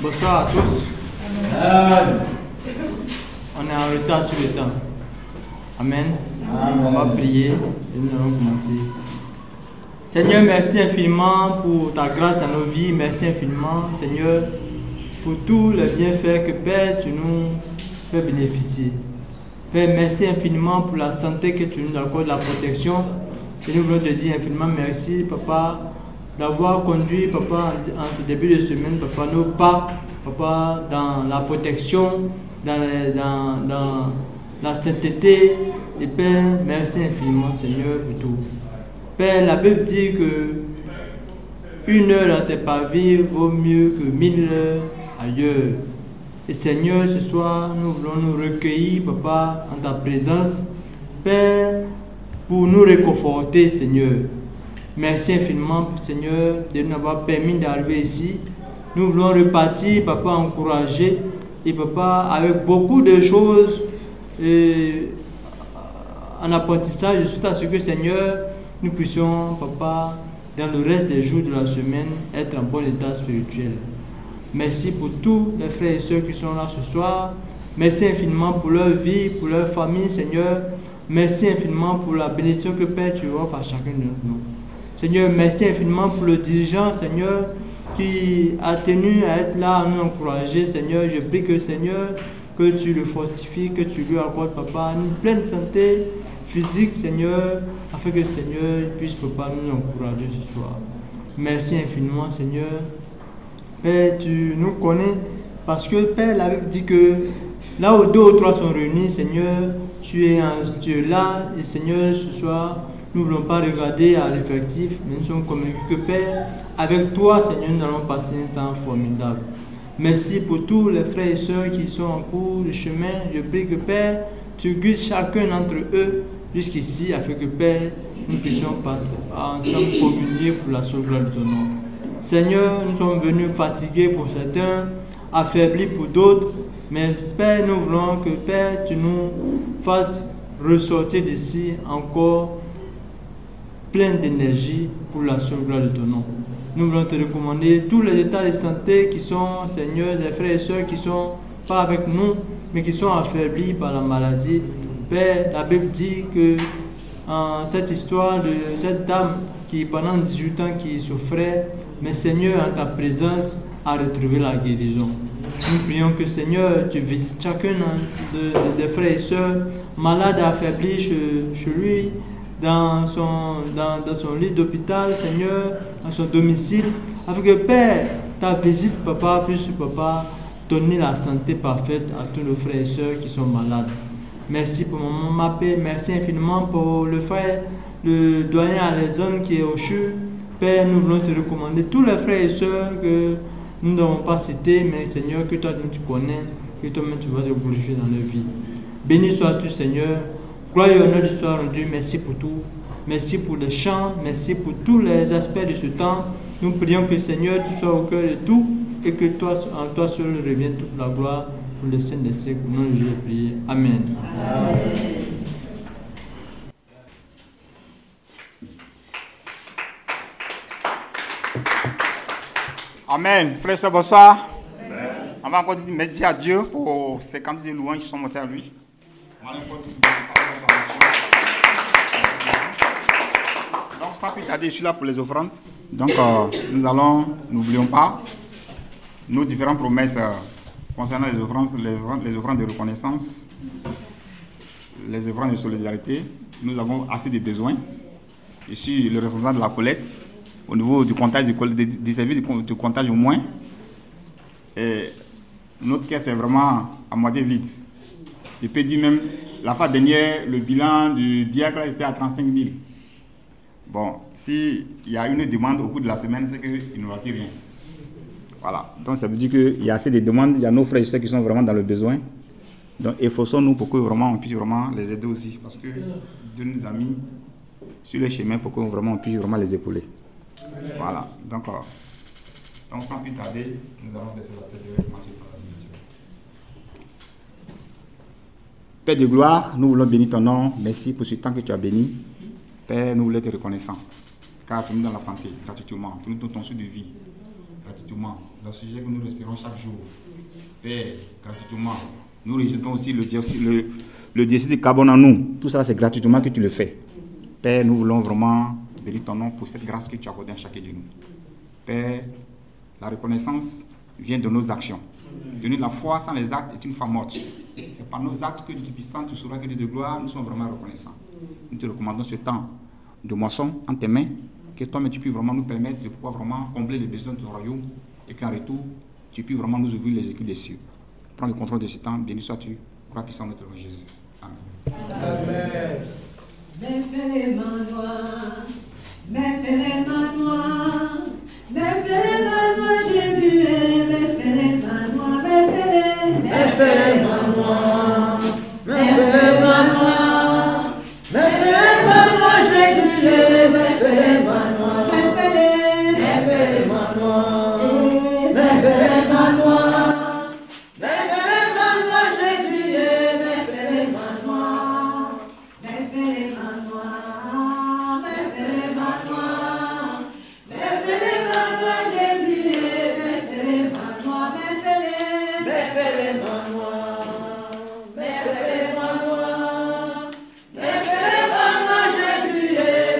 Bonsoir à tous. On est en retard sur le temps. Amen. On va prier et nous allons commencer. Seigneur, merci infiniment pour ta grâce dans nos vies. Merci infiniment, Seigneur, pour tous les bienfaits que, Père, tu nous fais bénéficier. Père, merci infiniment pour la santé que tu nous accordes, la protection. Et nous voulons te dire infiniment merci, Papa, d'avoir conduit, Papa, en ce début de semaine, Papa, nos pas, Papa, dans la protection, dans la sainteté. Et Père, merci infiniment, Seigneur, pour tout. Père, la Bible dit que 1 heure dans tes pavis vaut mieux que 1000 heures ailleurs. Et Seigneur, ce soir, nous voulons nous recueillir, Papa, en ta présence, Père, pour nous réconforter, Seigneur. Merci infiniment, Seigneur, de nous avoir permis d'arriver ici. Nous voulons repartir, Papa, encouragé, et Papa, avec beaucoup de choses en apprentissage, juste à ce que, Seigneur, nous puissions, Papa, dans le reste des jours de la semaine, être en bon état spirituel. Merci pour tous les frères et sœurs qui sont là ce soir. Merci infiniment pour leur vie, pour leur famille, Seigneur. Merci infiniment pour la bénédiction que, Père, tu offres à chacun de nous. Seigneur, merci infiniment pour le dirigeant, Seigneur, qui a tenu à être là, à nous encourager, Seigneur. Je prie que, Seigneur, que tu le fortifies, que tu lui accordes, Papa, une pleine santé physique, Seigneur, afin que, Seigneur, puisse, Papa, nous encourager ce soir. Merci infiniment, Seigneur. Père, tu nous connais parce que, Père, la Bible dit que là où 2 ou 3 sont réunis, Seigneur, tu es là. Et Seigneur, ce soir, nous ne voulons pas regarder à l'effectif, mais nous sommes convaincus que, Père, avec toi, Seigneur, nous allons passer un temps formidable. Merci pour tous les frères et sœurs qui sont en cours de chemin. Je prie que, Père, tu guides chacun d'entre eux jusqu'ici, afin que, Père, nous puissions passer ensemble communier pour la seule gloire de ton nom. Seigneur, nous sommes venus fatigués pour certains, affaiblis pour d'autres, mais Père, nous voulons que, Père, tu nous fasses ressortir d'ici encore plein d'énergie pour la seule gloire de ton nom. Nous voulons te recommander tous les états de santé qui sont, Seigneur, des frères et sœurs qui sont pas avec nous, mais qui sont affaiblis par la maladie. Père, la Bible dit que cette histoire de cette dame qui, pendant 18 ans, qui souffrait, mais Seigneur, en ta présence, a retrouvé la guérison. Nous prions que, Seigneur, tu visites chacun des frères et sœurs malades, affaiblis chez lui, dans son lit d'hôpital, Seigneur, dans son domicile, afin que, Père, ta visite, Papa, puisse, Papa, donner la santé parfaite à tous nos frères et sœurs qui sont malades. Merci pour maman Mapé, merci infiniment pour le frère, le doyen Alexandre qui est au CHU. Père, nous voulons te recommander tous les frères et sœurs que nous n'avons pas cités, mais Seigneur, que toi tu connais, que toi-même tu vas te glorifier dans leur vie. Béni sois-tu, Seigneur. Gloire et honneur du soir rendu. Merci pour tout. Merci pour les chants. Merci pour tous les aspects de ce temps. Nous prions que, Seigneur, tu sois au cœur de tout et que toi, en toi seul revienne toute la gloire pour le Saint des siècles. Au nom de Jésus, prié. Amen. Amen. Amen. Frère et sœurs, bonsoir. Amen. On va encore dire merci à Dieu pour ces quantités de louanges qui sont montées à lui. Donc, sans plus tarder, je suis là pour les offrandes. Donc, nous allons, n'oublions pas, nos différentes promesses concernant les offrandes de reconnaissance, les offrandes de solidarité. Nous avons assez de besoins. Je suis le responsable de la collecte. Au niveau du comptage, du service de comptage au moins, et notre caisse est vraiment à moitié vide. Je peux dire même, la fois dernière, le bilan du diacre était à 35 000. Bon, s'il y a une demande au cours de la semaine, c'est qu'il n'y aura plus rien. Voilà, donc ça veut dire qu'il y a assez de demandes, il y a nos frères et sœurs qui sont vraiment dans le besoin. Donc efforçons-nous pour que vraiment on puisse vraiment les aider aussi, parce que de nos amis sur le chemin pour que vraiment on puisse vraiment les épauler. Voilà, donc sans plus tarder, nous allons baisser la tête directement sur la Dieu. Père de gloire, nous voulons bénir ton nom. Merci pour ce temps que tu as béni. Père, nous voulons être reconnaissants, car tu nous donnes la santé gratuitement, tu nous donnes ton souffle de vie. gratuitement, l'oxygène que nous respirons chaque jour. Père, gratuitement, nous rejetons aussi le dioxyde de carbone en nous. Tout ça, c'est gratuitement que tu le fais. Père, nous voulons vraiment bénir ton nom pour cette grâce que tu as accordée à chacun de nous. Père, la reconnaissance vient de nos actions. Donner la foi sans les actes est une foi morte. C'est par nos actes que Dieu puissant, tu sauras que Dieu de gloire, nous sommes vraiment reconnaissants. Nous te recommandons ce temps de moisson en tes mains, que toi-même tu puisses vraiment nous permettre de pouvoir vraiment combler les besoins de ton royaume et qu'en retour, tu puisses vraiment nous ouvrir les écules des cieux. Prends le contrôle de ce temps, béni sois-tu, gloire puissant notre Jésus. Amen. Amen. Mais fais les mains noires, mais fais les mains noires, mais fais les mains noires, Jésus, mais fais les mains noires, mais fais les mains noires, mais fais les mains noires, mais fais les mains noires, Jésus, mais fais les mains noires, mais fais les mains noires, mais fais les mains noires, mais fais les mains noires, Jésus, mais fais les mains noires, mais fais les mains noires, mais fais les mains noires, mais fais les mains noires, Jésus, mais fais les mains noires, mais fais les mains noires, mais fais les mains noires, mais fais les mains noires, Jésus,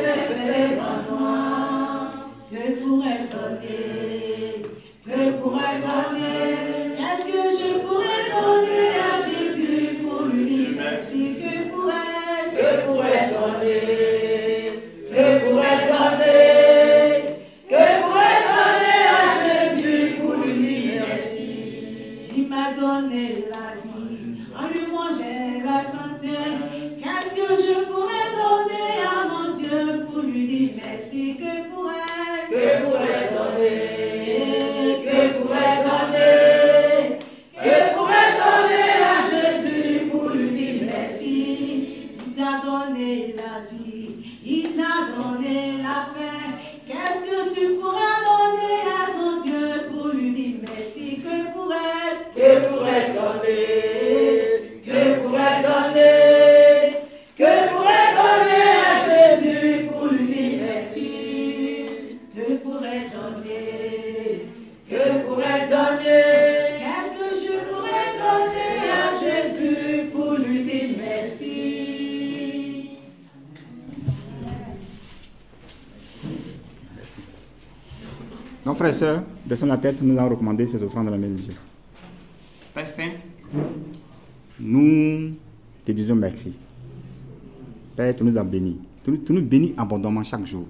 mais fais les mains noires. Que pourrais-je donner? Que pourrais-je donner? Qu'est-ce que je pourrais donner à Jésus pour lui dire merci? Que pourrais-je donner? Que pourrais-je donner? Que pourrais-je donner à Jésus pour lui dire merci? Il m'a donné la vie, en lui moi j'ai la santé. Qu'est-ce que je pourrais donner à mon Dieu pour lui dire merci? Que pourrais-je donner? Que pourrais-je donner? Que pourrais-je donner à Jésus pour lui dire merci? Il t'a donné la vie, il t'a donné la paix. Qu'est-ce que tu pourras donner à ton Dieu pour lui dire merci? Que pourrais-je donner? Que pourrais-je donner? Que pourrais-je donner à Jésus pour lui dire merci? Que pourrais-je donner? Que pourrais-je donner? Qu'est-ce que je pourrais donner à Jésus pour lui dire merci? Merci. Donc, frères et sœurs, baissons la tête, nous allons recommander ces offrandes dans la main de Dieu. Père Saint, nous te disons merci. Père, tu nous as bénis. Tu nous bénis abondamment chaque jour.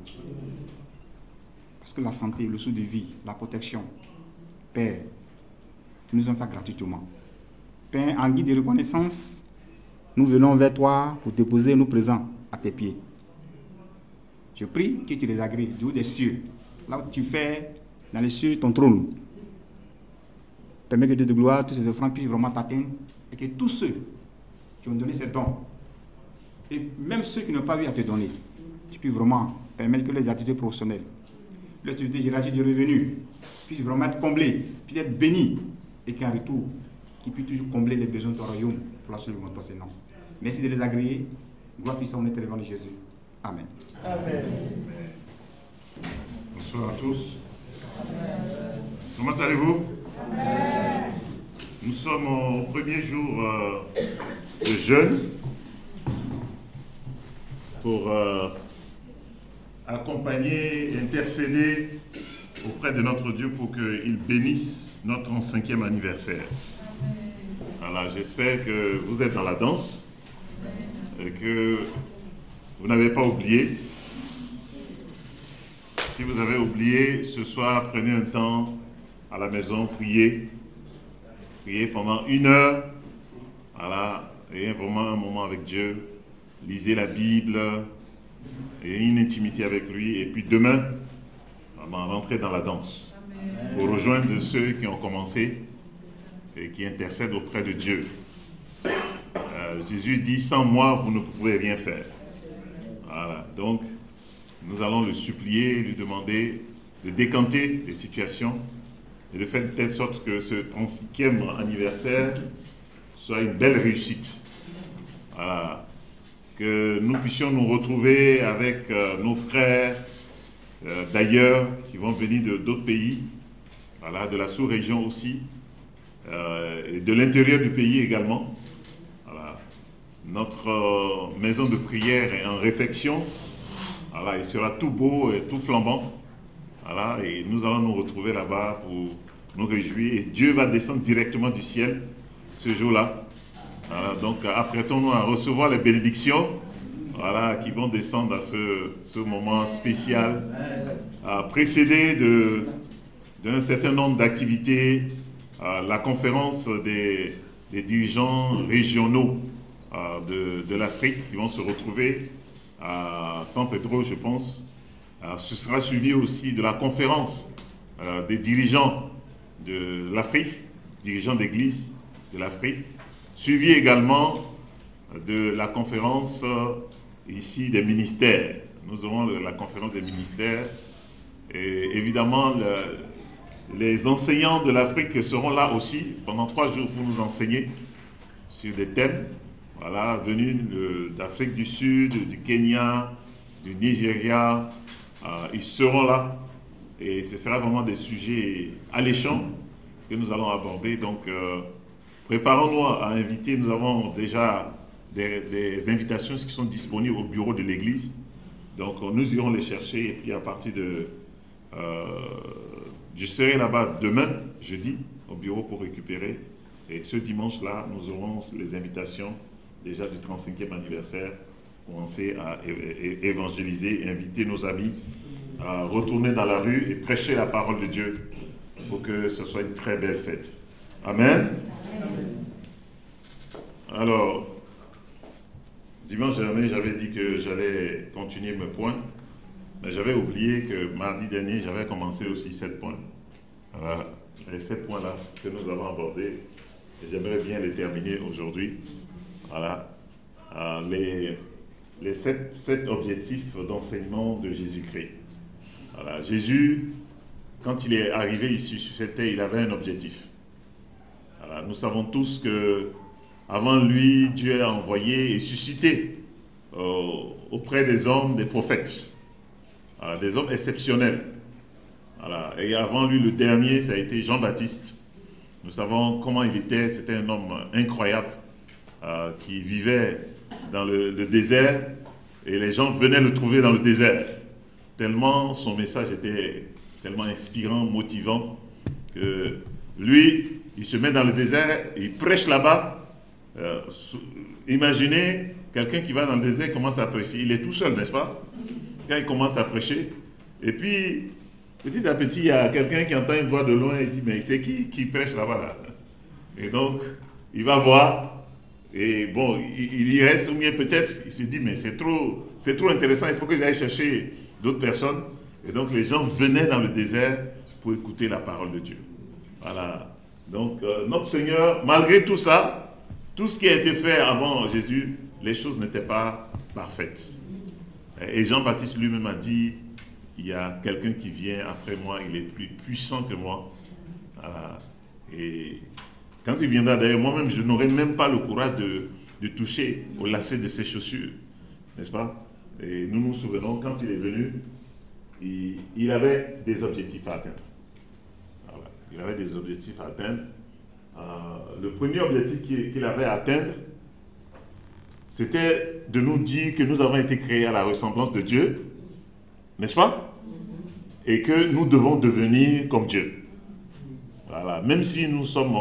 Parce que la santé, le souffle de vie, la protection, Père, tu nous donnes ça gratuitement. Père, en guide de reconnaissance, nous venons vers toi pour déposer nos présents à tes pieds. Je prie que tu les agrées du haut des cieux, là où tu fais dans les cieux ton trône. Permets que Dieu de gloire, tous ces offrandes puissent vraiment t'atteindre et que tous ceux qui ont donné ces dons, et même ceux qui n'ont pas eu à te donner, tu puisses vraiment permettre que les activités professionnelles, les activités génératives de revenus puissent vraiment être comblées, puissent être bénies et qu'en retour, qu'ils puissent toujours combler les besoins de ton royaume pour la seule de ton nom. Merci de les agréer. Gloire puissante au éternel de Jésus. Amen. Amen. Bonsoir à tous. Comment allez-vous? Nous sommes au premier jour de jeûne pour accompagner et intercéder auprès de notre Dieu pour qu'il bénisse notre 35e anniversaire. Voilà, j'espère que vous êtes dans la danse et que vous n'avez pas oublié. Si vous avez oublié, ce soir, prenez un temps à la maison, priez. Priez pendant 1 heure. Voilà, ayez vraiment un moment avec Dieu. Lisez la Bible. Ayez une intimité avec lui. Et puis demain, rentrez dans la danse. Pour rejoindre ceux qui ont commencé et qui intercèdent auprès de Dieu. Jésus dit, sans moi, vous ne pouvez rien faire. Voilà, donc, nous allons le supplier, lui demander de décanter les situations et de faire de telle sorte que ce 35e anniversaire soit une belle réussite. Voilà. Que nous puissions nous retrouver avec nos frères d'ailleurs qui vont venir d'autres pays voilà, de la sous-région aussi, et de l'intérieur du pays également. Voilà. Notre maison de prière est en réfection. Voilà, il sera tout beau et tout flambant. Voilà, et nous allons nous retrouver là-bas pour nous réjouir. Et Dieu va descendre directement du ciel ce jour-là. Voilà, donc apprêtons-nous à recevoir les bénédictions, voilà, qui vont descendre à ce moment spécial, précédé d'un certain nombre d'activités, la conférence des dirigeants régionaux de l'Afrique qui vont se retrouver à San Pedro, je pense. Ce sera suivi aussi de la conférence des dirigeants de l'Afrique, dirigeants d'église de l'Afrique, suivi également de la conférence ici des ministères. Nous aurons la conférence des ministères et évidemment les enseignants de l'Afrique seront là aussi pendant 3 jours pour nous enseigner sur des thèmes, voilà, venus d'Afrique du Sud, du Kenya, du Nigeria. Ils seront là et ce sera vraiment des sujets alléchants que nous allons aborder. Donc préparons-nous à inviter. Nous avons déjà des invitations qui sont disponibles au bureau de l'église. Donc nous irons les chercher et puis à partir de... je serai là-bas demain, jeudi, au bureau pour récupérer. Et ce dimanche-là, nous aurons les invitations déjà du 35e anniversaire, commencer à évangéliser et inviter nos amis à retourner dans la rue et prêcher la parole de Dieu pour que ce soit une très belle fête. Amen. Alors, dimanche dernier, j'avais dit que j'allais continuer mes points, mais j'avais oublié que mardi dernier, j'avais commencé aussi 7 points. Voilà, les 7 points-là que nous avons abordés, j'aimerais bien les terminer aujourd'hui. Voilà, les 7 objectifs d'enseignement de Jésus-Christ. Voilà, Jésus, quand il est arrivé ici sur cette terre, il avait un objectif. Voilà, nous savons tous que avant lui, Dieu a envoyé et suscité auprès des hommes des prophètes, voilà, des hommes exceptionnels. Voilà, et avant lui, le dernier, ça a été Jean-Baptiste. Nous savons comment il était, c'était un homme incroyable qui vivait dans le désert et les gens venaient le trouver dans le désert. Tellement son message était tellement inspirant, motivant, que lui, il se met dans le désert, il prêche là-bas. Imaginez quelqu'un qui va dans le désert et commence à prêcher. Il est tout seul, n'est-ce pas? Quand il commence à prêcher, et puis petit à petit, il y a quelqu'un qui entend une voix de loin et dit, mais c'est qui prêche là-bas là? Et donc, il va voir, et bon, il y reste, ou bien peut-être, il se dit, mais c'est trop intéressant, il faut que j'aille chercher d'autres personnes. Et donc, les gens venaient dans le désert pour écouter la parole de Dieu. Voilà. Donc, notre Seigneur, malgré tout ça, tout ce qui a été fait avant Jésus, les choses n'étaient pas parfaites. Et Jean-Baptiste lui-même a dit, il y a quelqu'un qui vient après moi, il est plus puissant que moi. Voilà. Et quand il viendra, d'ailleurs, moi-même, je n'aurai même pas le courage de toucher au lacet de ses chaussures. N'est-ce pas? Et nous nous souvenons, quand il est venu, il avait des objectifs à atteindre. Voilà. Il avait des objectifs à atteindre. Le premier objectif qu'il avait à atteindre, c'était de nous dire que nous avons été créés à la ressemblance de Dieu, n'est-ce pas? Et que nous devons devenir comme Dieu. Voilà. Même si nous sommes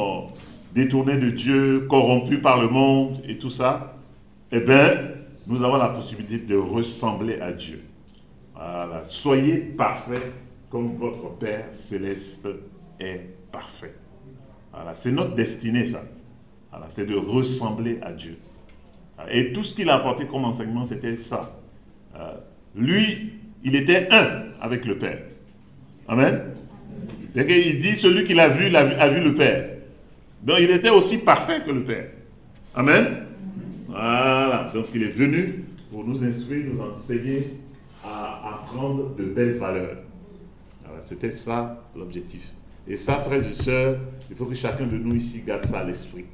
détournés de Dieu, corrompus par le monde et tout ça, eh bien, nous avons la possibilité de ressembler à Dieu. Voilà. Soyez parfaits comme votre Père céleste est parfait. Voilà. C'est notre destinée, ça. Voilà. C'est de ressembler à Dieu. Et tout ce qu'il a apporté comme enseignement, c'était ça. Lui, il était un avec le Père. Amen. C'est qu'il dit, celui qui l'a vu a vu le Père. Donc, il était aussi parfait que le Père. Amen. Voilà. Donc, il est venu pour nous instruire, nous enseigner à apprendre de belles valeurs. Voilà. C'était ça, l'objectif. Et ça, frères et sœurs, il faut que chacun de nous ici garde ça à l'esprit.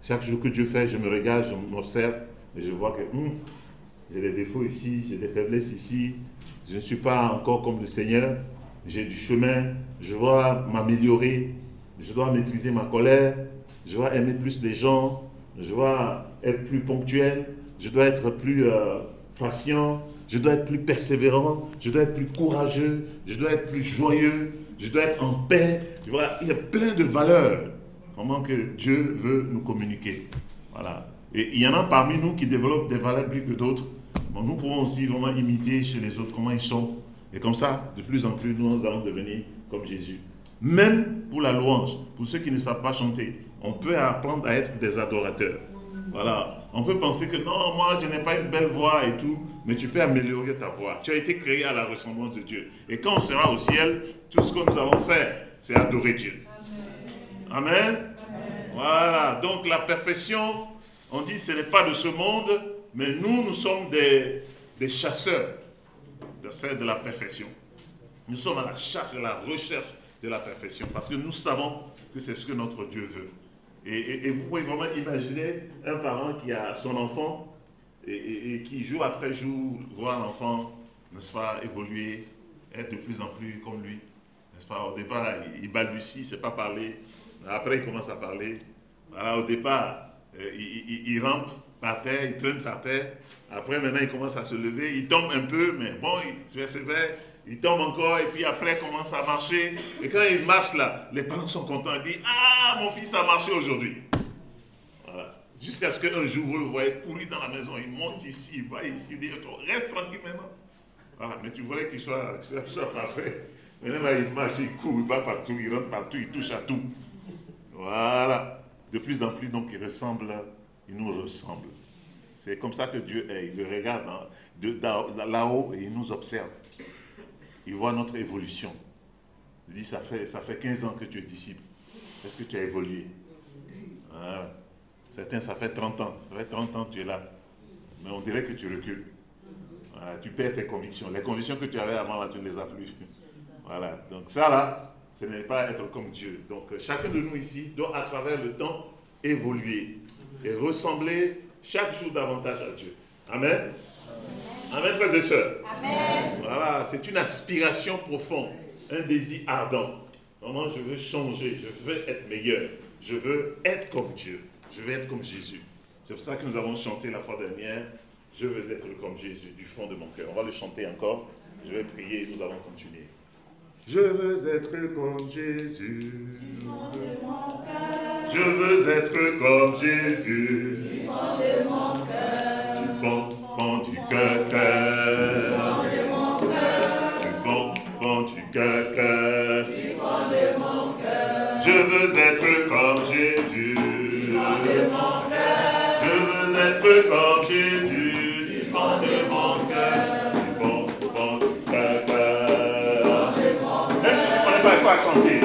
Chaque jour que Dieu fait, je me regarde, je m'observe et je vois que j'ai des défauts ici, j'ai des faiblesses ici, je ne suis pas encore comme le Seigneur. j'ai du chemin, je dois m'améliorer, je dois maîtriser ma colère, je dois aimer plus les gens, je dois être plus ponctuel, je dois être plus patient, je dois être plus persévérant, je dois être plus courageux, je dois être plus joyeux, je dois être en paix. Voilà, il y a plein de valeurs vraiment que Dieu veut nous communiquer. Voilà. Et il y en a parmi nous qui développent des valeurs plus que d'autres. Bon, nous pouvons aussi vraiment imiter chez les autres comment ils sont. Et comme ça, de plus en plus, nous allons devenir comme Jésus. Même pour la louange, pour ceux qui ne savent pas chanter, on peut apprendre à être des adorateurs. Voilà. On peut penser que non, moi je n'ai pas une belle voix et tout, mais tu peux améliorer ta voix. Tu as été créé à la ressemblance de Dieu. Et quand on sera au ciel, tout ce que nous allons faire, c'est adorer Dieu. Amen. Amen. Voilà. Donc la perfection, on dit ce n'est pas de ce monde, mais nous sommes des chasseurs de la perfection. Nous sommes à la chasse et à la recherche de la perfection parce que nous savons que c'est ce que notre Dieu veut. Et vous pouvez vraiment imaginer un parent qui a son enfant et qui jour après jour voit l'enfant, n'est-ce pas, évoluer, être de plus en plus comme lui. N'est-ce pas, au départ, il balbutie, il ne sait pas parler. Après, il commence à parler. Voilà, au départ, il rampe par terre, il traîne par terre. Après, maintenant, il commence à se lever. Il tombe un peu, mais bon, c'est vrai. Il tombe encore et puis après il commence à marcher. Et quand il marche là, les parents sont contents. Ils disent, ah, mon fils a marché aujourd'hui. Voilà. Jusqu'à ce qu'un jour, vous le voyez courir dans la maison. Il monte ici, il va ici. Il dit, reste tranquille maintenant. Voilà. Mais tu voulais qu'il soit parfait. Maintenant là, il marche, il court, il va partout, il rentre partout, il touche à tout. Voilà. De plus en plus, donc, il nous ressemble. C'est comme ça que Dieu est. Il le regarde là-haut et il nous observe. Il voit notre évolution. Il dit, ça fait 15 ans que tu es disciple. Est-ce que tu as évolué? Voilà. Certains, ça fait 30 ans. Ça fait 30 ans que tu es là. Mais on dirait que tu recules. Voilà. Tu perds tes convictions. Les convictions que tu avais avant, là, tu ne les as plus. Voilà. Donc ça, là, ce n'est pas être comme Dieu. Donc chacun de nous ici doit, à travers le temps, évoluer et ressembler chaque jour davantage à Dieu. Amen. Amen, frères et sœurs. Amen. Voilà, c'est une aspiration profonde, un désir ardent. Vraiment, je veux changer, je veux être meilleur, je veux être comme Dieu, je veux être comme Jésus. C'est pour ça que nous avons chanté la fois dernière, je veux être comme Jésus, du fond de mon cœur. On va le chanter encore, je vais prier et nous allons continuer. Je veux être comme Jésus, du fond de mon cœur. Je veux être comme Jésus, du fond de mon cœur. Du fond du cœur, du fond du cœur, du fond de mon cœur. Je veux être comme Jésus, du fond de mon cœur. Je veux être comme Jésus, du fond de mon cœur, du fond du cœur. Même si tu ne connais pas quoi chanter.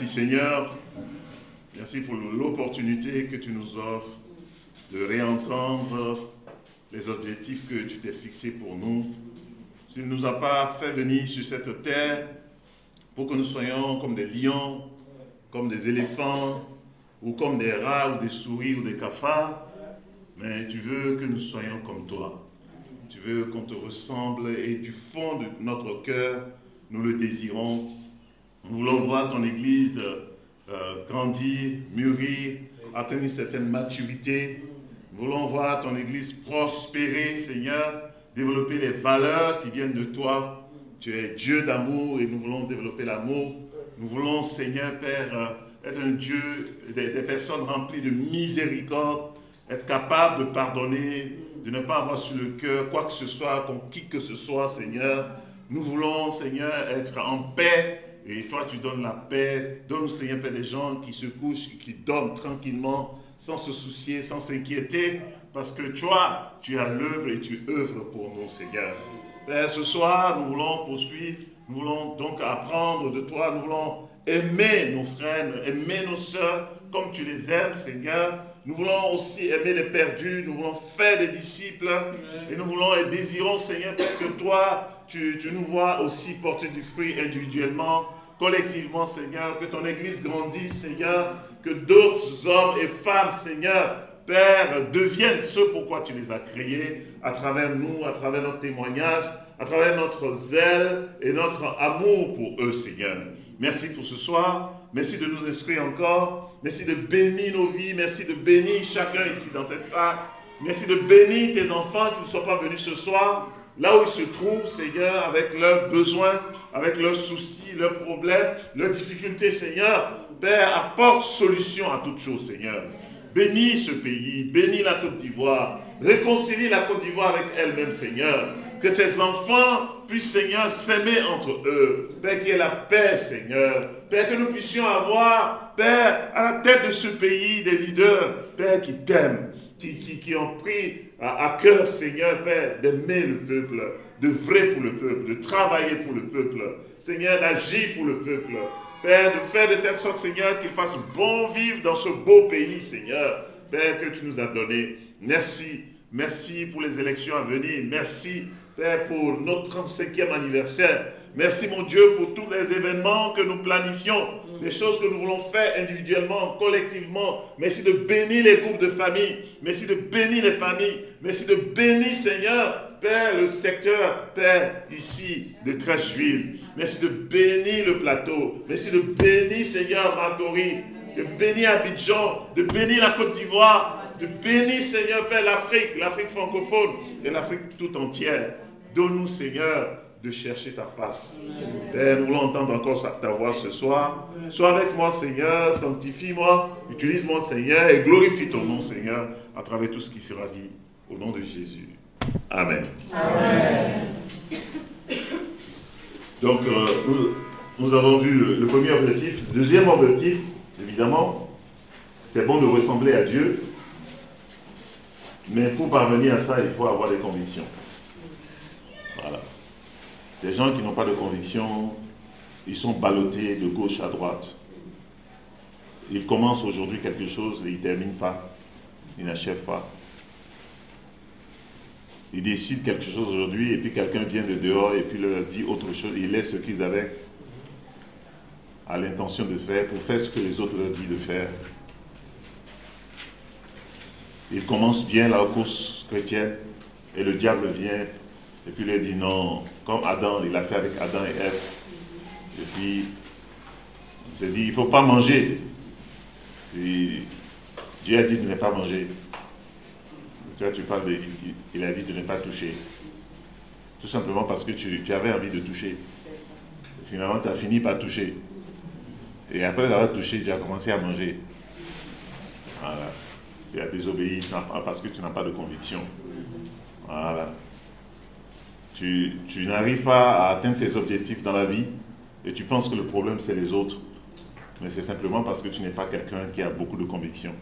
Seigneur, merci pour l'opportunité que tu nous offres de réentendre les objectifs que tu t'es fixés pour nous. Tu ne nous as pas fait venir sur cette terre pour que nous soyons comme des lions, comme des éléphants, ou comme des rats, ou des souris, ou des cafards, mais tu veux que nous soyons comme toi. Tu veux qu'on te ressemble et du fond de notre cœur, nous le désirons. Nous voulons voir ton Église grandir, mûrir, atteindre une certaine maturité. Nous voulons voir ton Église prospérer, Seigneur, développer les valeurs qui viennent de toi. Tu es Dieu d'amour et nous voulons développer l'amour. Nous voulons, Seigneur, Père, être un Dieu, des personnes remplies de miséricorde, être capable de pardonner, de ne pas avoir sur le cœur quoi que ce soit, contre qui que ce soit, Seigneur. Nous voulons, Seigneur, être en paix. Et toi, tu donnes la paix. Donne, Seigneur, Père, des gens qui se couchent et qui dorment tranquillement, sans se soucier, sans s'inquiéter, parce que toi, tu as l'œuvre et tu œuvres pour nous, Seigneur. Père, ce soir, nous voulons poursuivre, nous voulons donc apprendre de toi, nous voulons aimer nos frères, aimer nos sœurs comme tu les aimes, Seigneur. Nous voulons aussi aimer les perdus, nous voulons faire des disciples, et nous voulons et désirons, Seigneur, Père, que toi, tu nous vois aussi porter du fruit individuellement, collectivement, Seigneur, que ton Église grandisse, Seigneur, que d'autres hommes et femmes, Seigneur, Père, deviennent ceux pourquoi tu les as créés, à travers nous, à travers notre témoignage, à travers notre zèle et notre amour pour eux, Seigneur. Merci pour ce soir, merci de nous instruire encore, merci de bénir nos vies, merci de bénir chacun ici dans cette salle, merci de bénir tes enfants qui ne sont pas venus ce soir, là où ils se trouvent, Seigneur, avec leurs besoins, avec leurs soucis, leurs problèmes, leurs difficultés, Seigneur. Père, apporte solution à toutes choses, Seigneur. Bénis ce pays, bénis la Côte d'Ivoire, réconcilie la Côte d'Ivoire avec elle-même, Seigneur. Que tes enfants puissent, Seigneur, s'aimer entre eux. Père, qu'il y ait la paix, Seigneur. Père, que nous puissions avoir, Père, à la tête de ce pays, des leaders, Père, qui t'aiment, qui ont pris à cœur, Seigneur, Père, d'aimer le peuple, de vrai pour le peuple, de travailler pour le peuple, Seigneur, d'agir pour le peuple. Père, de faire de telle sorte, Seigneur, qu'il fasse bon vivre dans ce beau pays, Seigneur, Père, que tu nous as donné. Merci. Merci pour les élections à venir. Merci, Père, pour notre 35e anniversaire. Merci, mon Dieu, pour tous les événements que nous planifions, les choses que nous voulons faire individuellement, collectivement. Merci de bénir les groupes de famille. Merci de bénir les familles. Merci de bénir, Seigneur, Père, le secteur, Père, ici, de Trècheville. Merci de bénir le plateau. Merci de bénir, Seigneur, Marguerite, de bénir Abidjan, de bénir la Côte d'Ivoire, de bénir, Seigneur, Père, l'Afrique francophone et l'Afrique tout entière. Donne-nous, Seigneur, de chercher ta face. Père, nous voulons entendre encore ta voix ce soir. Sois avec moi, Seigneur, sanctifie-moi, utilise-moi, Seigneur, et glorifie ton nom, Seigneur, à travers tout ce qui sera dit. Au nom de Jésus. Amen. Amen. Donc, nous avons vu le premier objectif. Le deuxième objectif, évidemment, c'est bon de ressembler à Dieu. Mais pour parvenir à ça, il faut avoir des convictions. Voilà. Des gens qui n'ont pas de conviction, ils sont ballottés de gauche à droite. Ils commencent aujourd'hui quelque chose et ils ne terminent pas. Ils n'achèvent pas. Ils décident quelque chose aujourd'hui et puis quelqu'un vient de dehors et puis leur dit autre chose. Ils laissent ce qu'ils avaient à l'intention de faire pour faire ce que les autres leur disent de faire. Ils commencent bien la course chrétienne et le diable vient et puis leur dit non, comme Adam, il a fait avec Adam et Ève. Et puis il s'est dit il ne faut pas manger. Puis Dieu a dit de ne pas manger. Tu parles de, il a dit de ne pas toucher. Tout simplement parce que tu avais envie de toucher. Et finalement, tu as fini par toucher. Et après avoir touché, tu as commencé à manger. Voilà. Tu as désobéi parce que tu n'as pas de conviction. Voilà. Tu n'arrives pas à atteindre tes objectifs dans la vie et tu penses que le problème, c'est les autres. Mais c'est simplement parce que tu n'es pas quelqu'un qui a beaucoup de conviction.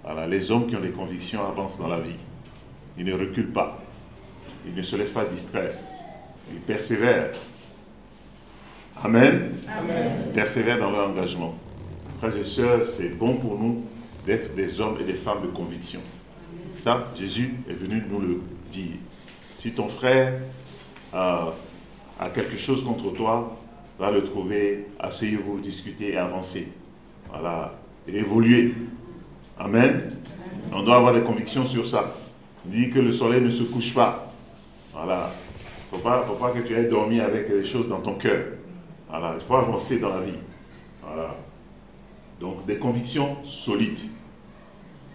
Voilà, les hommes qui ont des convictions avancent dans la vie. Ils ne reculent pas. Ils ne se laissent pas distraire. Ils persévèrent. Amen. Amen. Ils persévèrent dans leur engagement. Frères et sœurs, c'est bon pour nous d'être des hommes et des femmes de conviction. Ça, Jésus est venu nous le dire. Si ton frère a quelque chose contre toi, va le trouver, asseyez-vous, discutez et avancez. Voilà. et évoluer. Amen. On doit avoir des convictions sur ça. Il dit que le soleil ne se couche pas. Voilà. Il ne faut pas que tu aies dormi avec les choses dans ton cœur. Voilà. Il faut avancer dans la vie. Voilà. Donc des convictions solides.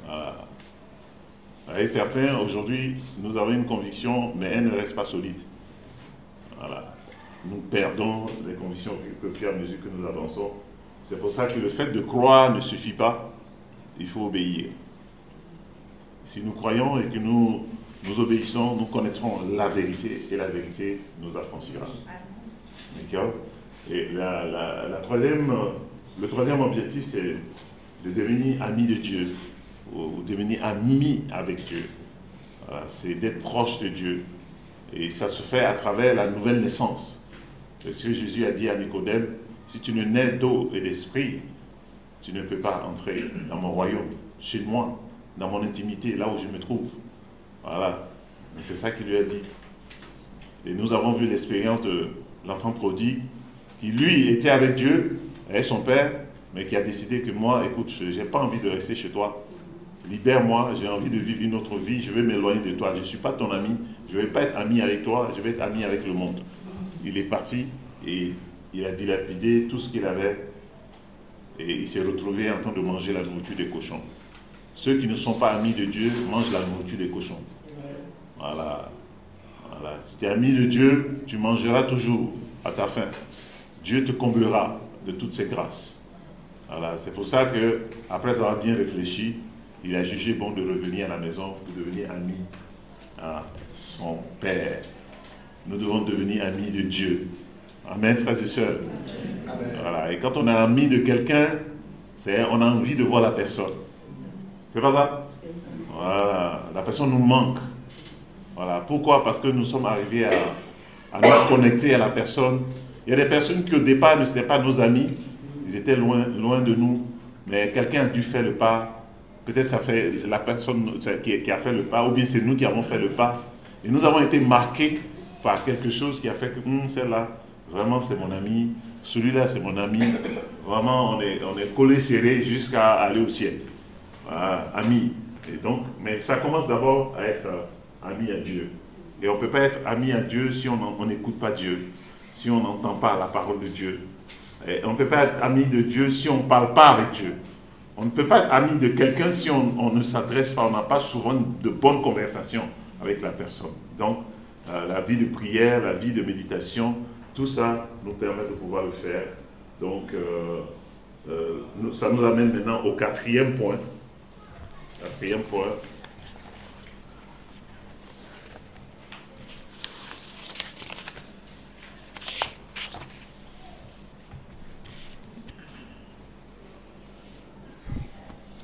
Voilà. Et certains, aujourd'hui, nous avons une conviction, mais elle ne reste pas solide. Voilà. Nous perdons les convictions que fur et à mesure que nous avançons. C'est pour ça que le fait de croire ne suffit pas. Il faut obéir. Si nous croyons et que nous obéissons, nous connaîtrons la vérité et la vérité nous affranchira. D'accord? Et le troisième objectif, c'est de devenir ami de Dieu, ou devenir ami avec Dieu. Voilà, c'est d'être proche de Dieu. Et ça se fait à travers la nouvelle naissance. C'est ce que Jésus a dit à Nicodème, si tu ne nais d'eau et d'esprit, tu ne peux pas entrer dans mon royaume, chez moi, dans mon intimité, là où je me trouve. Voilà. Et c'est ça qu'il lui a dit. Et nous avons vu l'expérience de l'enfant prodigue, qui lui était avec Dieu, avec son père, mais qui a décidé que moi, écoute, je n'ai pas envie de rester chez toi. Libère-moi, j'ai envie de vivre une autre vie, je vais m'éloigner de toi. Je ne suis pas ton ami, je ne vais pas être ami avec toi, je vais être ami avec le monde. Il est parti et il a dilapidé tout ce qu'il avait et il s'est retrouvé en train de manger la nourriture des cochons. Ceux qui ne sont pas amis de Dieu mangent la nourriture des cochons. Voilà. Voilà. Si tu es ami de Dieu, tu mangeras toujours à ta faim. Dieu te comblera de toutes ses grâces. Voilà. C'est pour ça que, après avoir bien réfléchi, il a jugé bon de revenir à la maison pour devenir ami à son Père. Nous devons devenir amis de Dieu. Amen, frères et sœurs. Amen. Voilà. Et quand on est ami de quelqu'un, on a envie de voir la personne. C'est pas ça? Voilà. La personne nous manque. Voilà. Pourquoi? Parce que nous sommes arrivés à nous connecter à la personne. Il y a des personnes qui au départ ne étaient pas nos amis. Ils étaient loin de nous. Mais quelqu'un a dû faire le pas. Peut-être ça fait la personne qui a fait le pas, ou bien c'est nous qui avons fait le pas. Et nous avons été marqués par quelque chose qui a fait que celle-là, vraiment c'est mon ami, celui-là c'est mon ami. Vraiment on est collés serrés jusqu'à aller au ciel. Voilà, amis. Et donc, mais ça commence d'abord à être ami à Dieu. Et on ne peut pas être ami à Dieu si on n'écoute pas Dieu, si on n'entend pas la parole de Dieu. Et on ne peut pas être ami de Dieu si on ne parle pas avec Dieu. On ne peut pas être ami de quelqu'un si on ne s'adresse pas, on n'a pas souvent de bonnes conversations avec la personne. Donc, la vie de prière, la vie de méditation, tout ça nous permet de pouvoir le faire. Donc, ça nous amène maintenant au quatrième point. Quatrième point.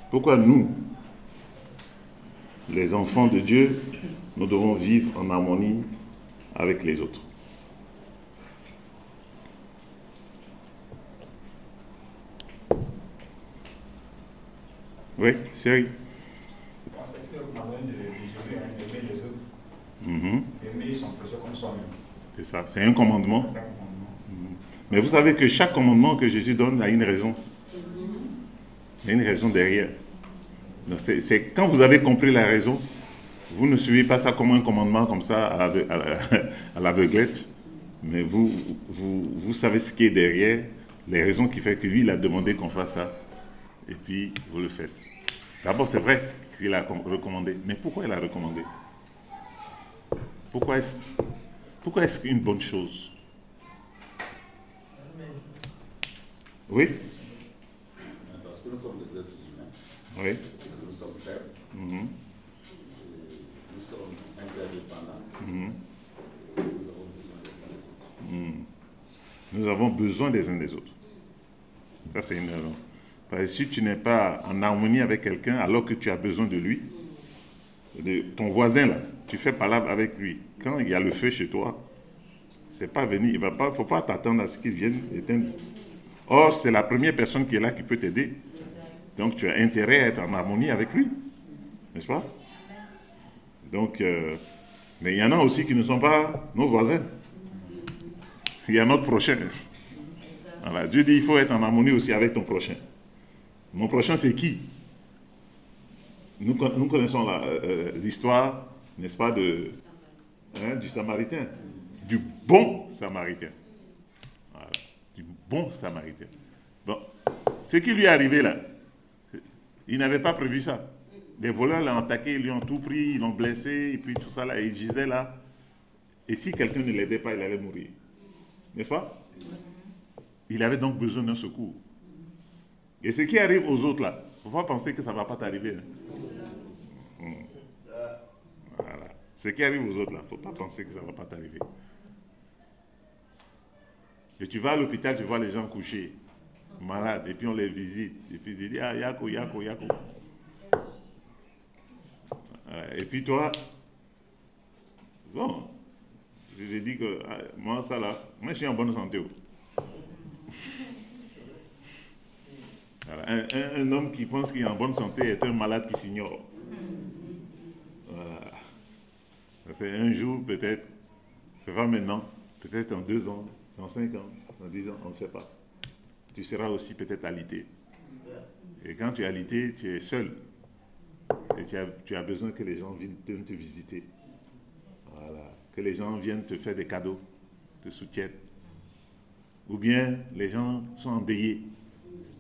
Pourquoi nous, les enfants de Dieu, nous devons vivre en harmonie avec les autres? Oui, Cyril. Parce que nous avons aimer les autres, aimer son prochain comme soi-même. C'est ça, c'est un commandement. Mais vous savez que chaque commandement que Jésus donne a une raison. Il y a une raison derrière. C'est quand vous avez compris la raison, vous ne suivez pas ça comme un commandement comme ça à l'aveuglette, mais vous savez ce qui est derrière, les raisons qui font que lui, il a demandé qu'on fasse ça, et puis vous le faites. D'abord, c'est vrai qu'il a recommandé, mais pourquoi il a recommandé? Pourquoi est-ce une bonne chose? Oui? Parce que nous sommes des êtres humains. Oui. Nous sommes faibles. Nous sommes interdépendants. Nous avons besoin des uns des autres. Ça, c'est une raison. Parce que si tu n'es pas en harmonie avec quelqu'un alors que tu as besoin de lui, de ton voisin là, tu fais palabre avec lui. Quand il y a le feu chez toi, c'est pas venir, il ne faut pas t'attendre à ce qu'il vienne éteindre. Or, c'est la première personne qui est là qui peut t'aider. Donc, tu as intérêt à être en harmonie avec lui. N'est-ce pas? Donc, mais il y en a aussi qui ne sont pas nos voisins. Il y a notre prochain. Voilà. Dieu dit qu'il faut être en harmonie aussi avec ton prochain. Mon prochain, c'est qui? Nous connaissons l'histoire, n'est-ce pas, du Samaritain, du bon Samaritain. Voilà, du bon Samaritain. Bon, ce qui lui est arrivé là, il n'avait pas prévu ça. Les voleurs l'ont attaqué, ils lui ont tout pris, ils l'ont blessé, et puis tout ça là, et il gisait là. Et si quelqu'un ne l'aidait pas, il allait mourir. N'est-ce pas? Il avait donc besoin d'un secours. Et ce qui arrive aux autres là, il ne faut pas penser que ça ne va pas t'arriver. Voilà. Ce qui arrive aux autres là, il ne faut pas penser que ça ne va pas t'arriver. Et tu vas à l'hôpital, tu vois les gens couchés, malades, et puis on les visite, et puis tu dis, ah, Yako. Et puis toi, bon, je dis que moi, ça là, moi je suis en bonne santé. Voilà. Un homme qui pense qu'il est en bonne santé est un malade qui s'ignore. Voilà. C'est un jour peut-être, c'est pas maintenant, peut-être dans 2 ans, dans 5 ans, dans 10 ans, on ne sait pas. Tu seras aussi peut-être alité. Et quand tu es alité, tu es seul. Et tu as besoin que les gens viennent te visiter. Voilà. Que les gens viennent te faire des cadeaux, te soutiennent. Ou bien les gens sont endeuillés.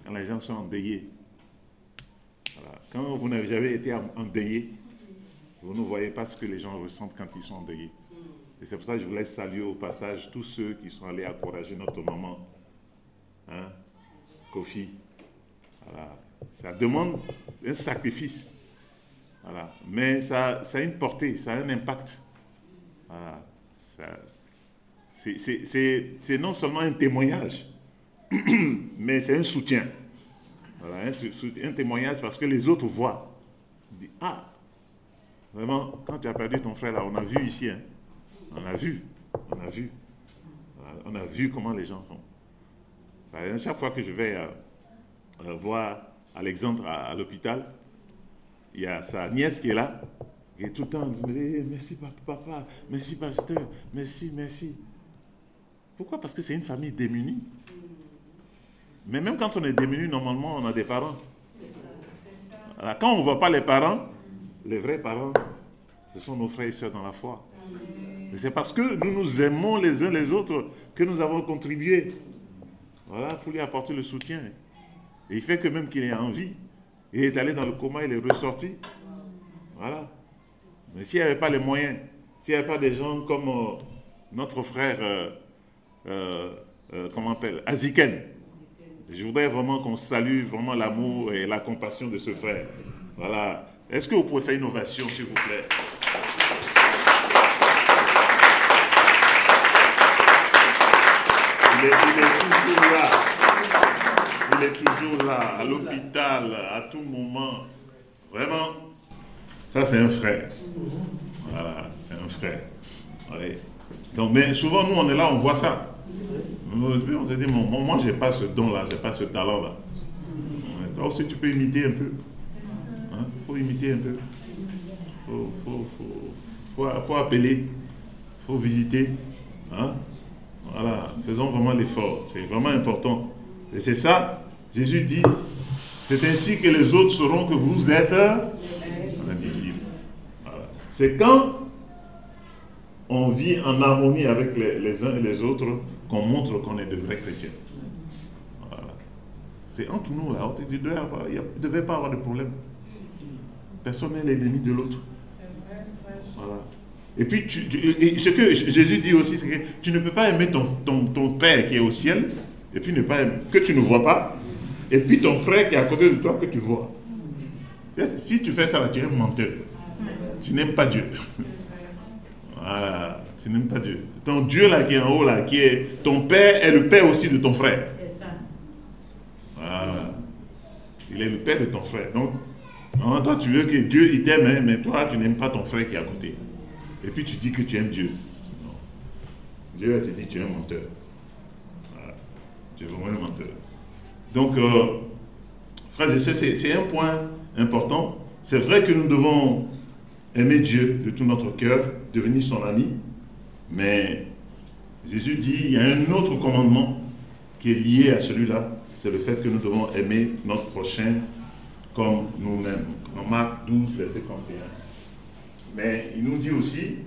Quand les gens sont endeuillés. Voilà. Quand vous n'avez jamais été endeuillé, vous ne voyez pas ce que les gens ressentent quand ils sont endeuillés. Et c'est pour ça que je voulais saluer au passage tous ceux qui sont allés encourager notre maman. Hein? Kofi. Voilà. Ça demande un sacrifice. Voilà. Mais ça a une portée, ça a un impact. Voilà. C'est non seulement un témoignage, mais c'est un soutien. Voilà, un témoignage parce que les autres voient. Ils disent, ah, vraiment, quand tu as perdu ton frère là, on a vu ici. Hein. On a vu. Voilà, on a vu comment les gens font. Voilà, chaque fois que je vais voir Alexandre à l'hôpital, il y a sa nièce qui est là, qui est tout le temps en disant, merci papa, merci pasteur, merci. Pourquoi? Parce que c'est une famille démunie. Mais même quand on est démuni, normalement, on a des parents. Alors, quand on ne voit pas les parents, les vrais parents, ce sont nos frères et sœurs dans la foi. Et c'est parce que nous nous aimons les uns les autres que nous avons contribué. Voilà, pour lui apporter le soutien. Et il fait que même qu'il est en vie, il est allé dans le coma, il est ressorti. Voilà. Mais s'il n'y avait pas les moyens, s'il n'y avait pas des gens comme notre frère, comment on appelle, Aziken, je voudrais vraiment qu'on salue vraiment l'amour et la compassion de ce frère. Voilà. Est-ce que vous pouvez faire une ovation, s'il vous plaît? Il est toujours là. Il est toujours là, à l'hôpital, à tout moment. Vraiment, ça c'est un frère. Voilà, c'est un frère. Allez. Donc, mais souvent, nous, on est là, on voit ça. On se dit, moi, je n'ai pas ce don-là, je n'ai pas ce talent-là. Toi aussi, tu peux imiter un peu. Hein? Faut imiter un peu. Faut appeler. Il faut visiter. Hein? Voilà, faisons vraiment l'effort. C'est vraiment important. Et c'est ça, Jésus dit, c'est ainsi que les autres sauront que vous êtes un disciple. Voilà. C'est quand on vit en harmonie avec les uns et les autres qu'on montre qu'on est de vrais chrétiens. Voilà. C'est entre nous, là. Il ne devait pas avoir de problème. Personne n'est l'ennemi de l'autre. Voilà. Et puis, ce que Jésus dit aussi, c'est que tu ne peux pas aimer ton Père qui est au ciel, et puis ne pas aimer, que tu ne vois pas, et puis ton frère qui est à côté de toi que tu vois. Si tu fais ça, là, tu es un menteur. Tu n'aimes pas Dieu. Voilà, tu n'aimes pas Dieu. Ton Dieu là qui est en haut, là, qui est ton Père, est le Père aussi de ton frère. Voilà. Il est le Père de ton frère. Donc, toi, tu veux que Dieu il t'aime, hein, mais toi, tu n'aimes pas ton frère qui est à côté. Et puis tu dis que tu aimes Dieu. Non. Dieu te dit que tu es un menteur. Voilà. Tu es vraiment un menteur. Donc, frères et sœurs, c'est un point important. C'est vrai que nous devons aimer Dieu de tout notre cœur, devenir son ami. Mais Jésus dit, il y a un autre commandement qui est lié à celui-là. c'est le fait que nous devons aimer notre prochain comme nous-mêmes. En Marc 12, verset 31. Mais il nous dit aussi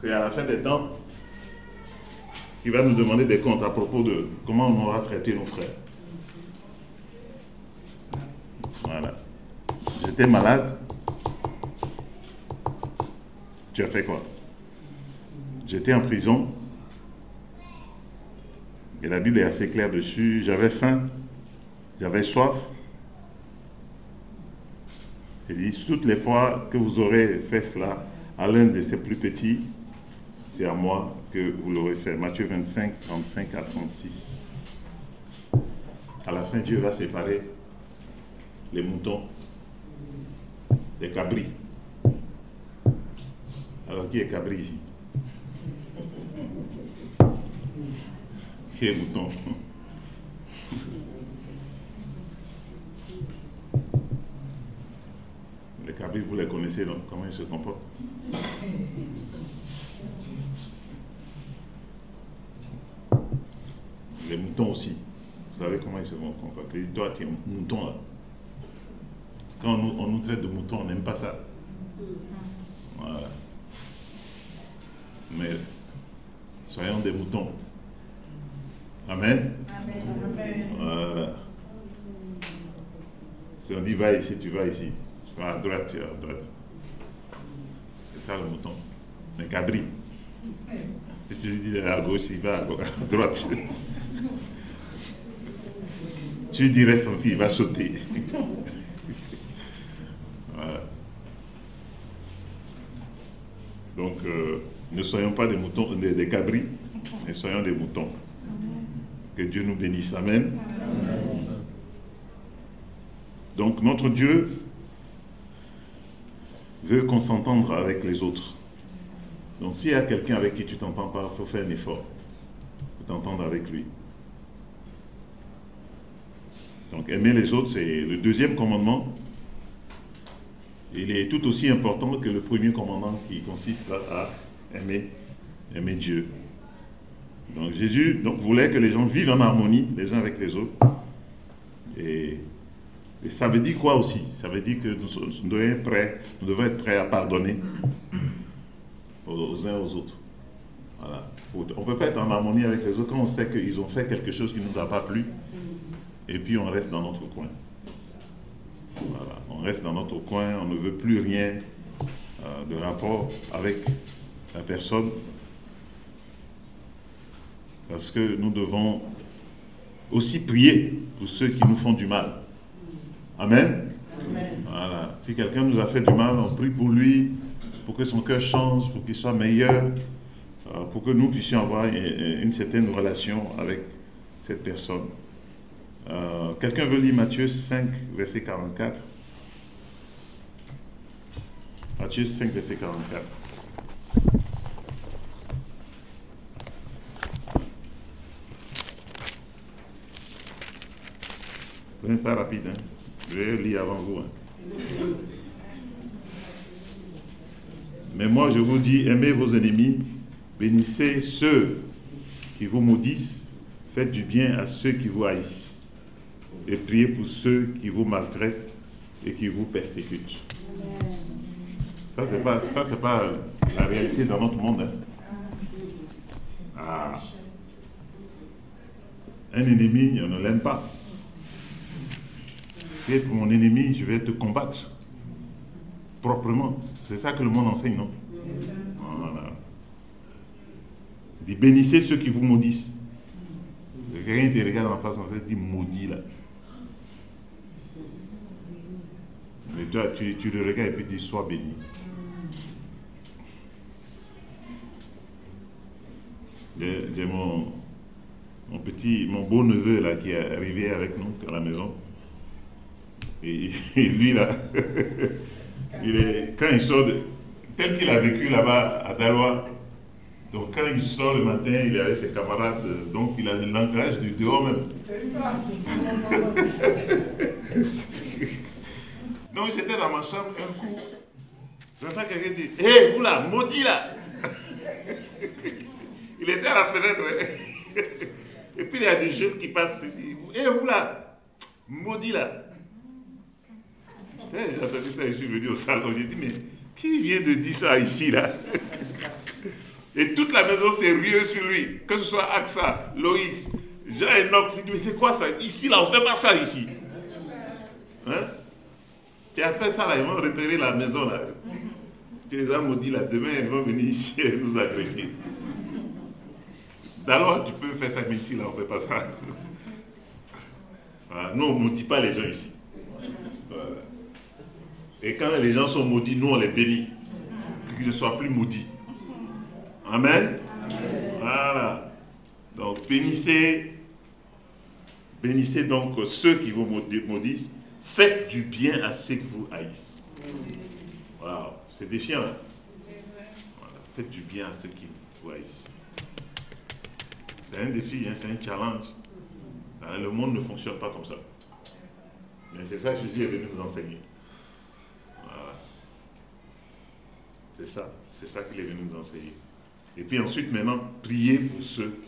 qu'à la fin des temps, il va nous demander des comptes à propos de comment on aura traité nos frères. Voilà. J'étais malade. Tu as fait quoi? J'étais en prison. Et la Bible est assez claire dessus. J'avais faim. J'avais soif. Il dit, toutes les fois que vous aurez fait cela à l'un de ces plus petits, c'est à moi que vous l'aurez fait. Matthieu 25, 35 à 36. À la fin, Dieu va séparer les moutons des cabris. Alors, qui est cabri ici? Qui est mouton? Les cabris, vous les connaissez, donc comment ils se comportent? Les moutons aussi. Vous savez comment ils se comportent? Toi qui es mouton là. Quand on nous traite de moutons, on n'aime pas ça. Voilà. Mais soyons des moutons. Amen. Amen. Voilà. Si on dit va ici, tu vas ici. Tu vas à droite, tu vas à droite. C'est ça le mouton. Mais cabri. Si tu lui dis à gauche, il va à droite. Tu lui dis reste tranquille, il va sauter. Voilà. Donc, ne soyons pas des moutons, des cabris, mais soyons des moutons. Que Dieu nous bénisse. Amen. Amen. Donc, notre Dieu veut qu'on s'entende avec les autres. Donc, s'il y a quelqu'un avec qui tu ne t'entends pas, il faut faire un effort pour t'entendre avec lui. Donc, aimer les autres, c'est le deuxième commandement. Il est tout aussi important que le premier commandement qui consiste à aimer Dieu. Donc, Jésus voulait que les gens vivent en harmonie les uns avec les autres. Et ça veut dire quoi aussi? Ça veut dire que nous devons être prêts à pardonner aux uns aux autres. Voilà. On ne peut pas être en harmonie avec les autres quand on sait qu'ils ont fait quelque chose qui ne nous a pas plu. Et puis on reste dans notre coin. Voilà. On reste dans notre coin, on ne veut plus rien de rapport avec la personne. Parce que nous devons aussi prier pour ceux qui nous font du mal. Amen. Amen. Voilà. Si quelqu'un nous a fait du mal, on prie pour lui, pour que son cœur change, pour qu'il soit meilleur, pour que nous puissions avoir une certaine relation avec cette personne. Quelqu'un veut lire Matthieu 5, verset 44? Matthieu 5, verset 44. Vous n'êtes pas rapide, hein? Je vais lire avant vous. Hein? Mais moi, je vous dis, aimez vos ennemis, bénissez ceux qui vous maudissent, faites du bien à ceux qui vous haïssent, et priez pour ceux qui vous maltraitent et qui vous persécutent. Ça, c'est pas la réalité dans notre monde. Hein? Ah. Un ennemi, on ne l'aime pas. Tu es pour mon ennemi, je vais te combattre proprement. C'est ça que le monde enseigne, non? Voilà. Il dit, bénissez ceux qui vous maudissent. Quelqu'un te regarde en face, on se dit maudit là. Mais toi, tu le regardes et puis tu dis sois béni. J'ai mon beau neveu là qui est arrivé avec nous à la maison. Et lui là, quand il sort, tel qu'il a vécu là-bas à Daloa, donc quand il sort le matin, il est avec ses camarades, donc il a le langage du dehors même. C'est ça. Donc j'étais dans ma chambre, un coup, j'entends quelqu'un dire, hé, vous là, maudit là. Il était à la fenêtre. Et puis puis il y a des jeunes qui passent et disent, hé vous là, maudit là. J'ai entendu ça, je suis venu au salon, j'ai dit, mais qui vient de dire ça ici là? Et toute la maison s'est ruée sur lui, que ce soit Axa, Loïs, Jean-Enoch, s'est dit, mais c'est quoi ça? Ici là, on ne fait pas ça ici. Hein? Tu as fait ça là, ils vont repérer la maison là. Tu les as maudits là, demain ils vont venir ici et nous agresser. D'alors tu peux faire ça, mais ici là, on ne fait pas ça. Voilà. Nous, on ne maudit pas les gens ici. Voilà. Et quand les gens sont maudits, nous, on les bénit. Qu'ils ne soient plus maudits. Amen. Voilà. Donc, bénissez donc ceux qui vous maudissent. Faites du bien à ceux qui vous haïssent. Wow. C'est défiant. Hein? Voilà. Faites du bien à ceux qui vous haïssent. C'est un défi, hein? C'est un challenge. Le monde ne fonctionne pas comme ça. Mais c'est ça que Jésus est venu nous enseigner. Voilà. C'est ça qu'il est venu nous enseigner. Et puis ensuite, maintenant, priez pour ceux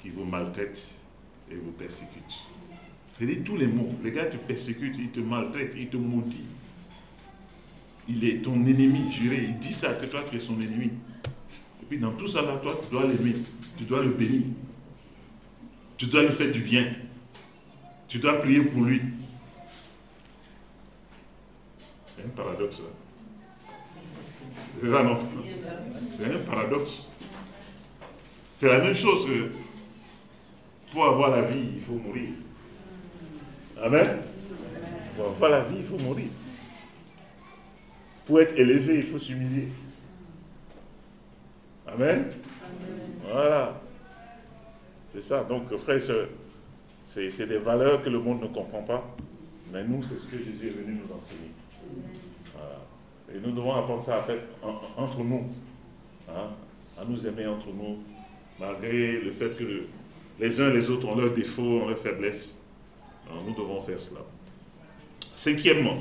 qui vous maltraitent et vous persécutent. Je dis tous les mots. Les gars te persécutent, ils te maltraitent, ils te maudissent. Il est ton ennemi, juré. Il dit ça, que toi, tu es son ennemi. Et puis dans tout ça, là, toi, tu dois l'aimer. Tu dois le bénir. Tu dois lui faire du bien. Tu dois prier pour lui. C'est un paradoxe, là. C'est ça, non? C'est un paradoxe. C'est la même chose que pour avoir la vie, il faut mourir. Amen. Pour avoir la vie, il faut mourir. Pour être élevé, il faut s'humilier. Amen. Voilà. C'est ça. Donc, frères et sœurs, c'est des valeurs que le monde ne comprend pas. Mais nous, c'est ce que Jésus est venu nous enseigner. Voilà. Et nous devons apprendre ça à faire entre nous. Hein, à nous aimer entre nous, malgré le fait que les uns et les autres ont leurs défauts, ont leurs faiblesses. Alors, nous devons faire cela. Cinquièmement,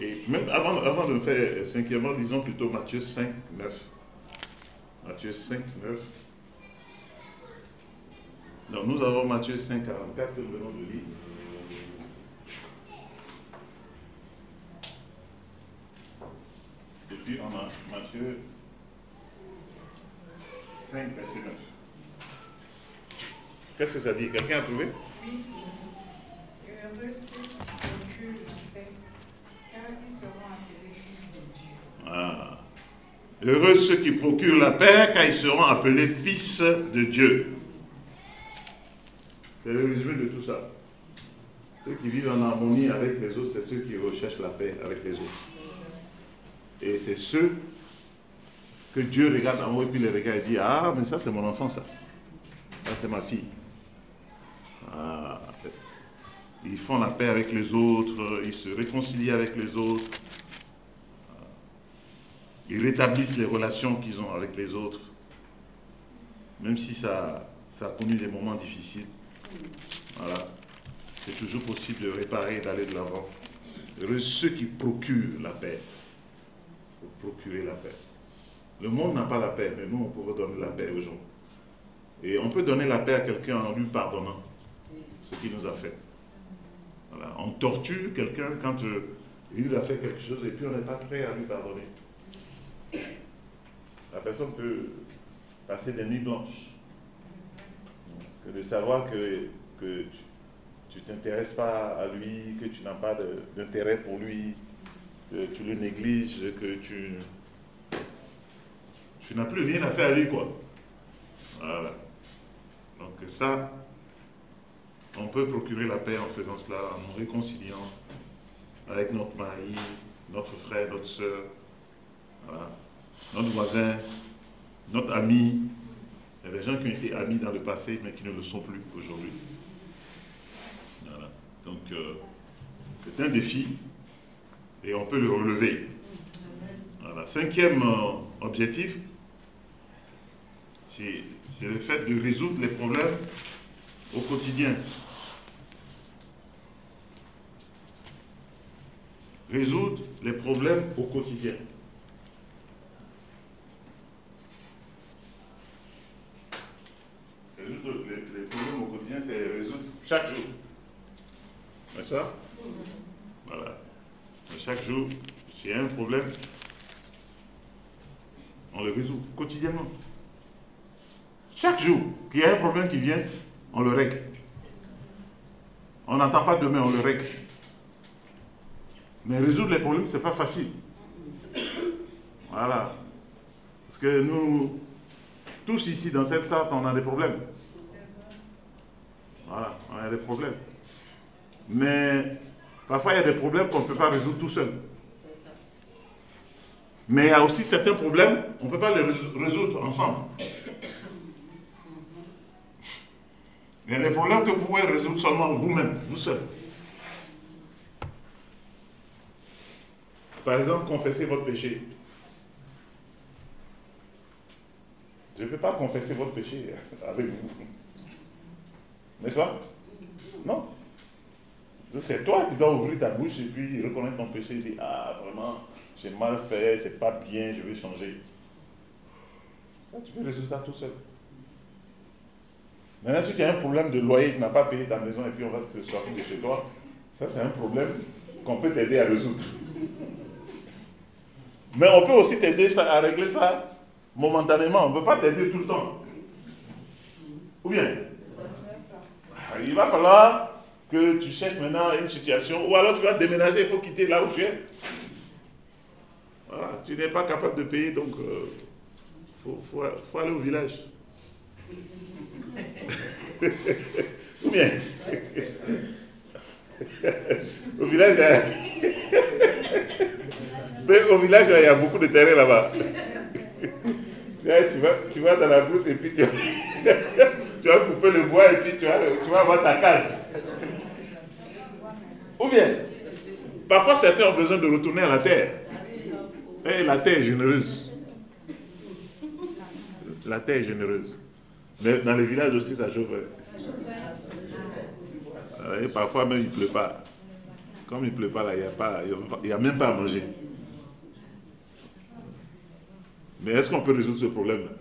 et même avant de faire cinquièmement, disons plutôt Matthieu 5, 9. Matthieu 5, 9. Donc nous avons Matthieu 5, 44 que nous venons de lire. Et puis on a Matthieu 5, verset 9. Qu'est-ce que ça dit? Quelqu'un a trouvé? Oui. Heureux ceux qui procurent la paix, car ils seront appelés fils de Dieu. Ah. Heureux ceux qui procurent la paix, car ils seront appelés fils de Dieu. C'est le résumé de tout ça. Ceux qui vivent en harmonie avec les autres, c'est ceux qui recherchent la paix avec les autres. Et c'est ceux que Dieu regarde en haut et puis les regarde et dit, ah, mais ça c'est mon enfant, ça. Ça c'est ma fille. Ah. Ils font la paix avec les autres, ils se réconcilient avec les autres. Ils rétablissent les relations qu'ils ont avec les autres. Même si ça a connu des moments difficiles. Voilà. C'est toujours possible de réparer et d'aller de l'avant. C'est ceux qui procurent la paix. Pour procurer la paix. Le monde n'a pas la paix, mais nous, on pourrait donner la paix aux gens. Et on peut donner la paix à quelqu'un en lui pardonnant ce qu'il nous a fait. Voilà. On torture quelqu'un quand il nous a fait quelque chose et puis on n'est pas prêt à lui pardonner. La personne peut passer des nuits blanches. Que de savoir que tu ne t'intéresses pas à lui, que tu n'as pas d'intérêt pour lui, que tu le négliges, que tu n'as plus rien à faire à lui, quoi. Voilà. Donc ça, on peut procurer la paix en faisant cela, en nous réconciliant avec notre mari, notre frère, notre soeur, voilà, notre voisin, notre ami. Il y a des gens qui ont été amis dans le passé, mais qui ne le sont plus aujourd'hui. Voilà. Donc, c'est un défi, et on peut le relever. Voilà. Cinquième objectif, c'est le fait de résoudre les problèmes au quotidien. résoudre les problèmes au quotidien. Résoudre les problèmes au quotidien, c'est résoudre chaque jour. N'est-ce pas? Voilà. Chaque jour, s'il y a un problème, on le résout quotidiennement. Chaque jour qu'il y a un problème qui vient, on le règle. On n'entend pas demain, on le règle. Mais résoudre les problèmes, ce n'est pas facile. Voilà. Parce que nous, tous ici, dans cette salle, on a des problèmes. Voilà, on a des problèmes. Mais parfois, il y a des problèmes qu'on ne peut pas résoudre tout seul. Mais il y a aussi certains problèmes, on ne peut pas les résoudre ensemble. Il y a des problèmes que vous pouvez résoudre seulement vous-même, vous seul. Par exemple, confesser votre péché. Je ne peux pas confesser votre péché avec vous. N'est-ce pas? Non. C'est toi qui dois ouvrir ta bouche et puis reconnaître ton péché et dire, ah, vraiment, j'ai mal fait, c'est pas bien, je vais changer. Ça, tu peux résoudre ça tout seul. Maintenant, si tu as un problème de loyer, tu n'as pas payé ta maison et puis on va te sortir de chez toi, ça c'est un problème qu'on peut t'aider à résoudre. Mais on peut aussi t'aider à régler ça momentanément. On ne peut pas t'aider tout le temps. Ou bien, il va falloir que tu cherches maintenant une situation, ou alors tu vas déménager, il faut quitter là où tu es. Voilà, tu n'es pas capable de payer, donc faut aller au village. Ou bien, au village, au village, il y a beaucoup de terrain là-bas. Tu vas dans la brousse et puis tu vas couper le bois et puis tu vas avoir ta case. Ou bien, parfois certains ont besoin de retourner à la terre. Et la terre est généreuse. La terre est généreuse. Mais dans les villages aussi, ça chauffe. Et parfois même, il ne pleut pas. Comme il ne pleut pas, là, il n'y a même pas à manger. Mais est-ce qu'on peut résoudre ce problème-là?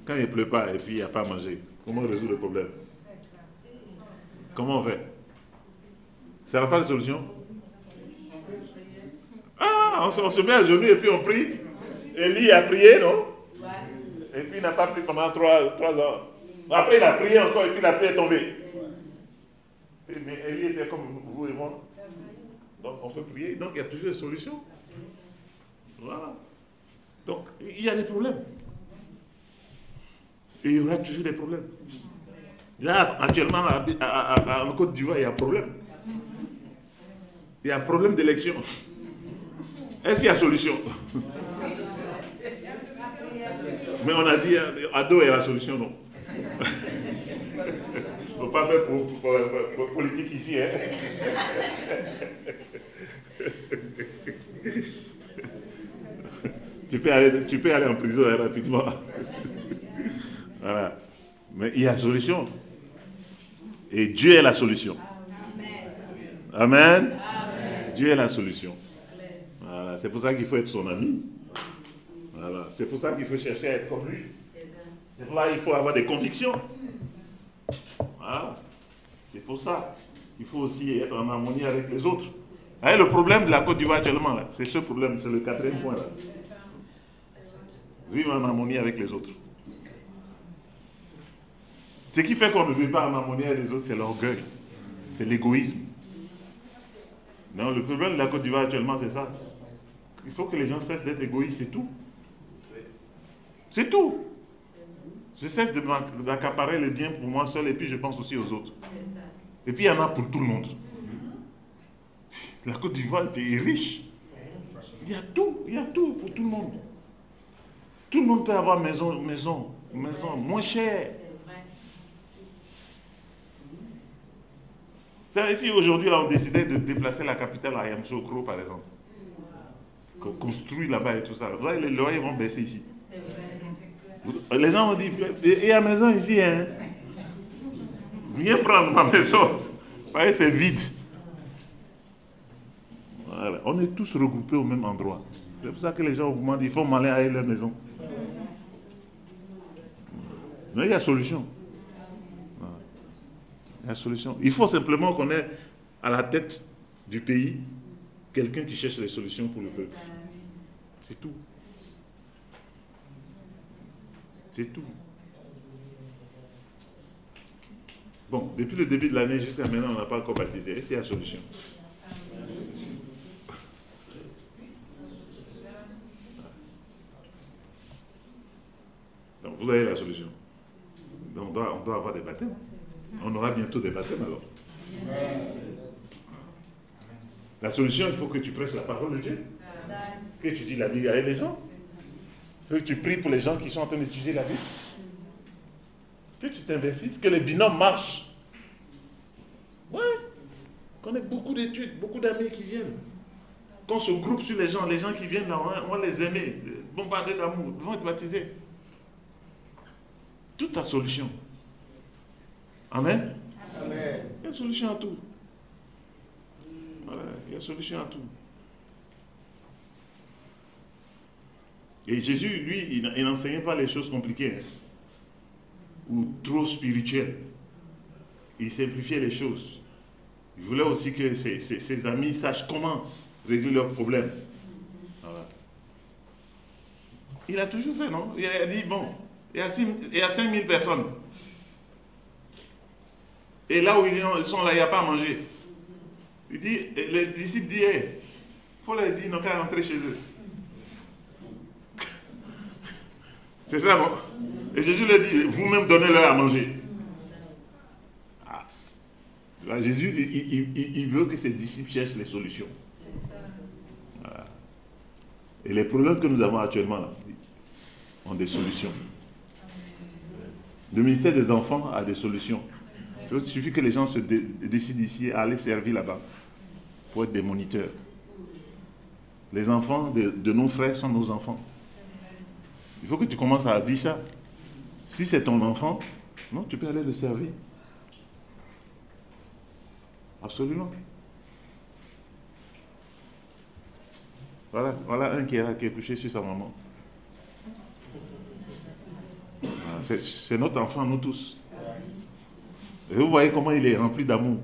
Quand il ne pleut pas et puis il n'y a pas à manger, comment on résout le problème? Comment on fait? Ça n'a pas de solution? Ah, on se met à genoux et puis on prie. Élie a prié, non? Et puis il n'a pas prié pendant 3 ans. Après il a prié encore et puis la pluie est tombée. Mais Élie était comme vous et moi. Donc on peut prier. Donc il y a toujours des solutions. Voilà. Donc il y a des problèmes. Et il y aura toujours des problèmes. Là, actuellement, en Côte d'Ivoire, il y a un problème. Il y a un problème d'élection. Est-ce qu'il y a solution? Mais on a dit, Ado est la solution, non. Il ne faut pas faire pour politique ici. Hein. Tu peux aller en prison hein, rapidement. Voilà. Mais il y a solution. Et Dieu est la solution. Amen. Amen. Dieu est la solution. Voilà. C'est pour ça qu'il faut être son ami. Voilà. C'est pour ça qu'il faut chercher à être comme lui. C'est pour ça qu'il faut avoir des convictions. Voilà. C'est pour ça qu'il faut aussi être en harmonie avec les autres. Et le problème de la Côte d'Ivoire actuellement, c'est ce problème, c'est le 4e point. Là. Vivre en harmonie avec les autres. Ce qui fait qu'on ne vit pas en harmonie avec les autres, c'est l'orgueil. C'est l'égoïsme. Non, le problème de la Côte d'Ivoire actuellement, c'est ça. Il faut que les gens cessent d'être égoïstes, c'est tout. C'est tout. Je cesse d'accaparer les biens pour moi seul et puis je pense aussi aux autres. Et puis il y en a pour tout le monde. La Côte d'Ivoire est riche. Il y a tout pour tout le monde. Tout le monde peut avoir maison moins chère. Ici, aujourd'hui, on décidait de déplacer la capitale à Yamoussoukro, par exemple. Qu'on construit là-bas et tout ça. Là, les loyers vont baisser ici. Les gens ont dit, il y a maison ici, hein. Viens prendre ma maison. Vous voyez, c'est vide. Voilà. On est tous regroupés au même endroit. C'est pour ça que les gens augmentent, ils font malin à leur maison. Mais il y a solution. Voilà. Il y a solution. Il faut simplement qu'on ait à la tête du pays quelqu'un qui cherche les solutions pour le peuple. C'est tout. C'est tout. Bon, depuis le début de l'année jusqu'à maintenant, on n'a pas encore baptisé. Est-ce qu'il y a solution? Donc, vous avez la solution. Donc, on doit avoir des baptêmes. On aura bientôt des baptêmes alors. La solution, il faut que tu prêches la parole de Dieu. Que tu dis la Bible avec les gens. Il faut que tu pries pour les gens qui sont en train d'étudier la Bible. Que tu t'investisses, que les binômes marchent. Ouais. Qu'on ait beaucoup d'études, beaucoup d'amis qui viennent. Qu'on se groupe sur les gens qui viennent là, on va les aimer, bombarder d'amour, ils vont être baptisés. Toute la solution. Amen. Amen. Il y a une solution à tout. Voilà, il y a une solution à tout. Et Jésus, lui, il n'enseignait pas les choses compliquées, hein, ou trop spirituelles. Il simplifiait les choses. Il voulait aussi que ses amis sachent comment régler leurs problèmes. Voilà. Il a toujours fait, non? Il a dit, bon, il y a 5000 personnes. Et là où ils sont là, il n'y a pas à manger. Il dit, les disciples disent, il faut leur dire, ils n'ont qu'à rentrer chez eux. C'est ça, non? Et Jésus leur dit, vous-même donnez-leur à manger. Ah. Jésus, il veut que ses disciples cherchent les solutions. Voilà. Et les problèmes que nous avons actuellement là, ont des solutions. Le ministère des enfants a des solutions. Il suffit que les gens se décident ici à aller servir là-bas pour être des moniteurs. Les enfants de nos frères sont nos enfants. Il faut que tu commences à dire ça. Si c'est ton enfant, non, tu peux aller le servir. Absolument. Voilà un qui est couché sur sa maman. C'est notre enfant, nous tous. Et vous voyez comment il est rempli d'amour.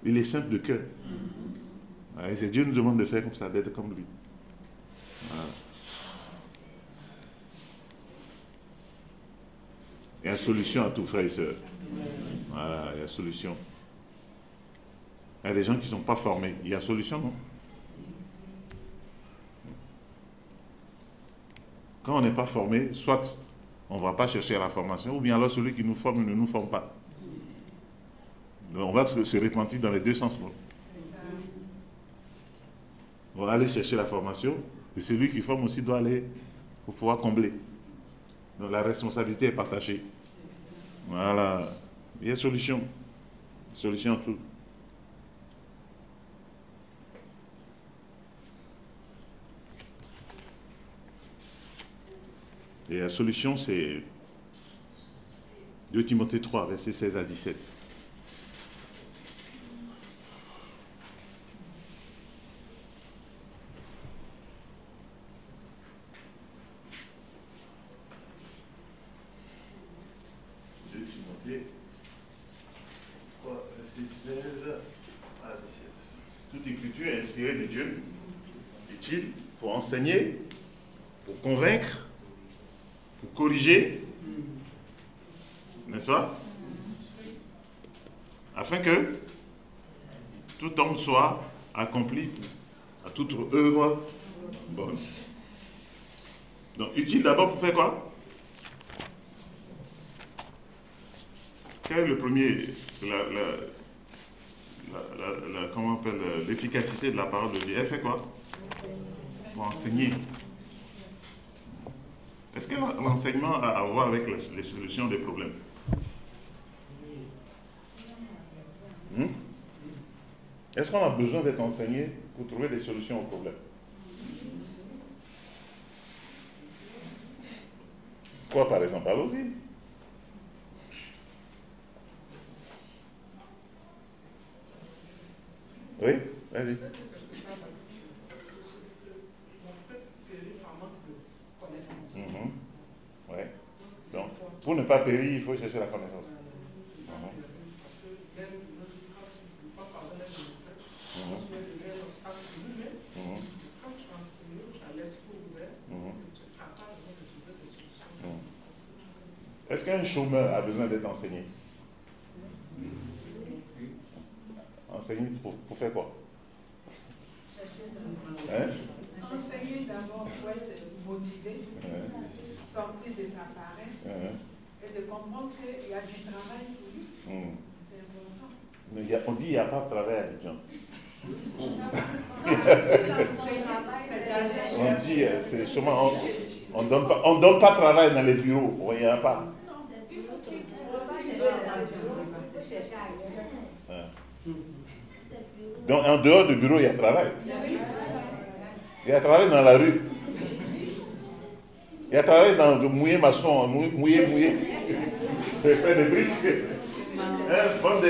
Il est simple de cœur. Et c'est Dieu nous demande de faire comme ça, d'être comme lui. Voilà. Il y a une solution à tout, frères et sœurs. Voilà, il y a une solution. Il y a des gens qui ne sont pas formés. Il y a solution, non? Quand on n'est pas formé, soit on ne va pas chercher la formation, ou bien alors celui qui nous forme ne nous forme pas. Donc on va se repentir dans les deux sens. Non? On va aller chercher la formation, et celui qui forme aussi doit aller pour pouvoir combler. Donc la responsabilité est partagée. Voilà. Il y a solution. Solution à tout. Et la solution, c'est 2 Timothée 3, versets 16 à 17. Timothée 3, verset 16 à 17. Toute écriture est inspirée de Dieu, utile pour enseigner, pour convaincre, pour corriger, n'est-ce pas? Afin que tout homme soit accompli à toute œuvre bonne. Donc, utile d'abord pour faire quoi? Quel est le premier, comment on appelle, l'efficacité de la parole de Dieu? Elle fait quoi? Pour enseigner. Est-ce que l'enseignement a à voir avec les solutions des problèmes? Est-ce qu'on a besoin d'être enseigné pour trouver des solutions aux problèmes? Quoi, par exemple? Allons-y. Oui? Vas-y. Ouais. Donc, pour ne pas périr, il faut chercher la connaissance. Est-ce qu'un chômeur a besoin d'être enseigné? Enseigné pour faire quoi? Hein? Enseigner d'abord pour être motivé, sortir de sa paresse et de comprendre qu'il y a du travail pour lui. C'est important. On dit qu'il n'y a pas de travail à Abidjan. On dit, c'est justement, on ne donne pas de travail dans les bureaux, il n'y en a pas. Donc en dehors du bureau, il y a travail. Il y a travail dans la rue. Il y a travail dans le mouiller maçon, mouiller. Faire des briques. Vendre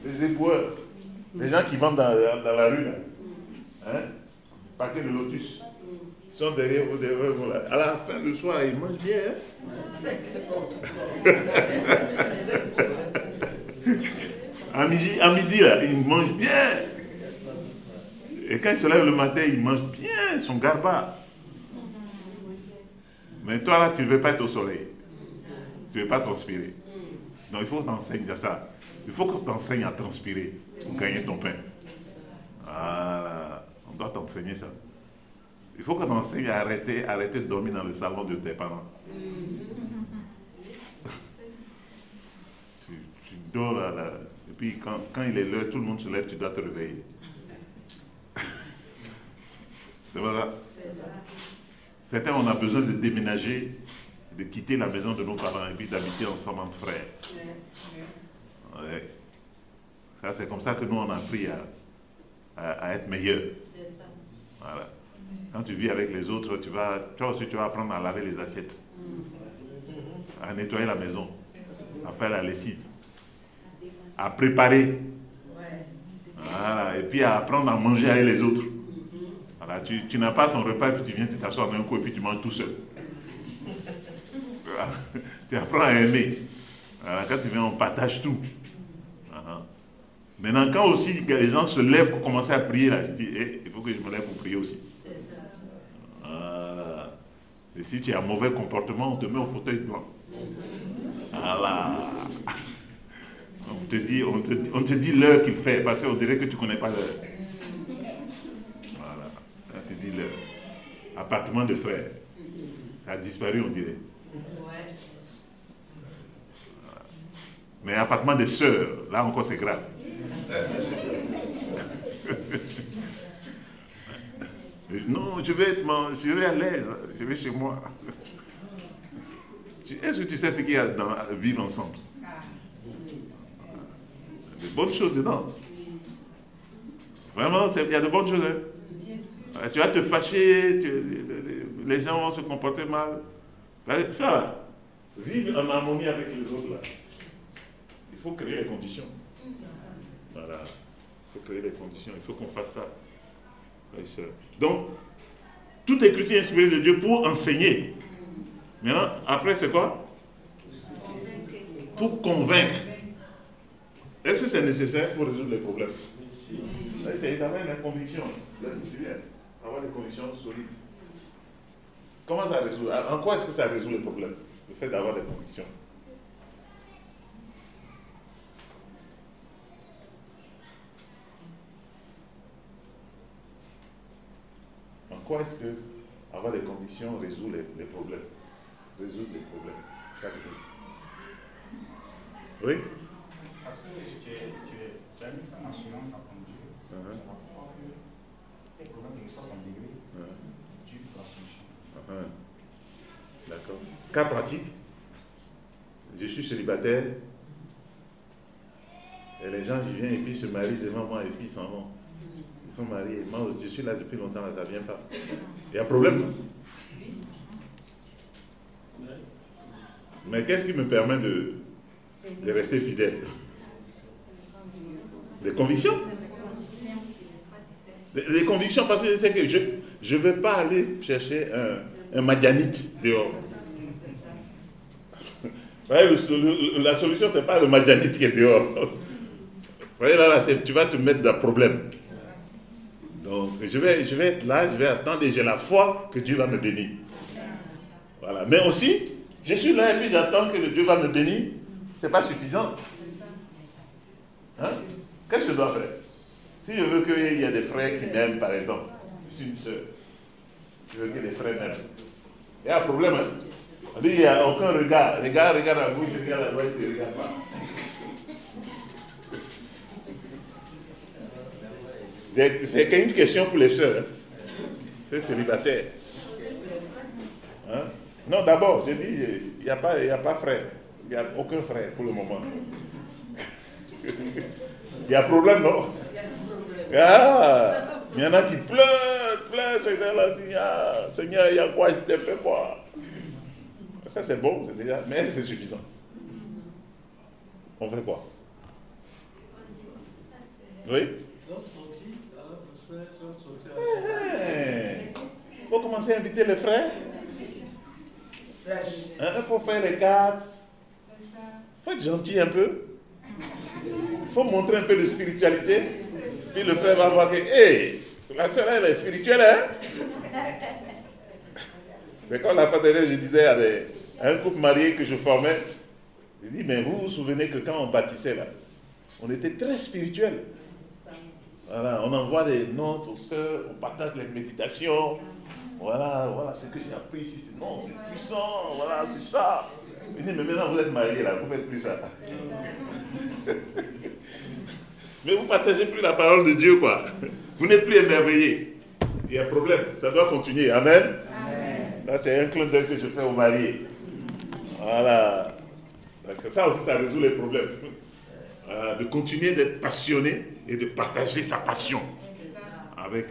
des éboueurs. Les gens qui vendent dans la rue, là. Paquet de lotus. Ils sont derrière vous, là. À la fin du soir, ils mangent bien. À midi, là, ils mangent bien. Et quand ils se lèvent le matin, ils mangent bien son garba. Mais toi, là, tu ne veux pas être au soleil. Tu ne veux pas transpirer. Donc, il faut t'enseigner à ça. Il faut que tu enseignes à transpirer pour gagner ton pain. Voilà. On doit t'enseigner ça. Il faut que tu enseignes à arrêter de dormir dans le salon de tes parents. Tu dors là. Et puis, quand il est l'heure, tout le monde se lève, tu dois te réveiller. C'est pas ça? Certains, on a besoin de déménager, de quitter la maison de nos parents et puis d'habiter ensemble entre frères. Ouais. Ça, c'est comme ça que nous, on a appris à être meilleurs. Voilà. Quand tu vis avec les autres, toi aussi, tu vas apprendre à laver les assiettes, à nettoyer la maison, à faire la lessive, à préparer. Voilà. Et puis à apprendre à manger avec les autres. Voilà. Tu n'as pas ton repas et puis tu viens, tu t'assois d'un coup et puis tu manges tout seul. Voilà. Tu apprends à aimer. Voilà. Quand tu viens, on partage tout. Voilà. Maintenant, quand aussi les gens se lèvent pour commencer à prier, là, je dis, il faut que je me lève pour prier aussi. Voilà. Et si tu as un mauvais comportement, on te met au fauteuil blanc. Voilà. On te dit l'heure qu'il fait, parce qu'on dirait que tu ne connais pas l'heure. Voilà. On te dit l'heure. Appartement de frère. Ça a disparu, on dirait. Voilà. Mais appartement de sœurs, là encore c'est grave. Non, je vais à l'aise, je vais chez moi. Est-ce que tu sais ce qu'il y a dans vivre ensemble? Il y a de bonnes choses dedans. Vraiment, il y a de bonnes choses. Hein? Tu vas te fâcher, les gens vont se comporter mal. Ça, vivre en harmonie avec les autres, là, il faut créer les conditions. Voilà. Il faut créer les conditions, il faut qu'on fasse ça. Donc, toute écriture est inspirée de Dieu pour enseigner. Maintenant, après, c'est quoi? Pour convaincre. Est-ce que c'est nécessaire pour résoudre les problèmes? C'est d'avoir une conviction. Avoir des convictions solides. Comment ça résout? En quoi est-ce que ça résout les problèmes? Le fait d'avoir des convictions. En quoi est-ce que avoir des convictions résout les problèmes? Résoudre les problèmes chaque jour. Oui? Parce que tu as une fin d'assurance à ton Dieu. La foi que tes problèmes de 60 degrés, Dieu peut la solution. D'accord. Cas pratique. Je suis célibataire. Et les gens qui viennent et puis se marient devant moi et puis ils s'en vont. Ils sont mariés. Moi, je suis là depuis longtemps, là, ça ne vient pas. Il y a un problème. Mais qu'est-ce qui me permet de rester fidèle? Des convictions. Les convictions, parce que je sais que je ne vais pas aller chercher un madianite dehors. Vous voyez, la solution, ce n'est pas le madianite qui est dehors. Vous voyez, là, tu vas te mettre dans le problème. Donc, je vais être là, je vais attendre et j'ai la foi que Dieu va me bénir. Voilà. Mais aussi, je suis là et puis j'attends que Dieu va me bénir. Ce n'est pas suffisant. Hein? Qu'est-ce que je dois faire? Si je veux qu'il y ait des frères qui m'aiment, par exemple, je suis une soeur, je veux que les frères m'aiment. Il y a un problème, hein? On dit, il n'y a aucun regard. Regarde à gauche, regarde à droite, ne regarde pas. C'est qu'une question pour les sœurs. Hein? C'est célibataire. Hein? Non, d'abord, j'ai dit, il n'y a pas frère. Il n'y a aucun frère pour le moment. Il y a problème, non? Ah, il y en a qui pleurent, Seigneur dit, ah, Seigneur, il y a quoi, je t'ai fait quoi? Ça c'est bon, c'est déjà, mais c'est suffisant. On fait quoi? Oui? Il faut commencer à inviter les frères. Il faut faire les cartes. Il faut être gentil un peu. Il faut montrer un peu de spiritualité. Puis le frère va voir que, hey, la soeur elle est spirituelle, hein? Mais quand la fois dernière, je disais à un couple marié que je formais, je dis, mais vous vous souvenez que quand on bâtissait là, on était très spirituel. Voilà, on envoie des notes aux sœurs, on partage les méditations. Voilà ce que j'ai appris ici. Non, c'est puissant, voilà, c'est ça. Je dis, mais maintenant vous êtes mariés là, vous ne faites plus ça. Mais vous ne partagez plus la parole de Dieu, quoi. Vous n'êtes plus émerveillés. Il y a un problème, ça doit continuer. Amen. Amen. Là, c'est un clin d'œil que je fais aux mariés. Voilà. Donc, ça aussi, ça résout les problèmes. De continuer d'être passionné et de partager sa passion avec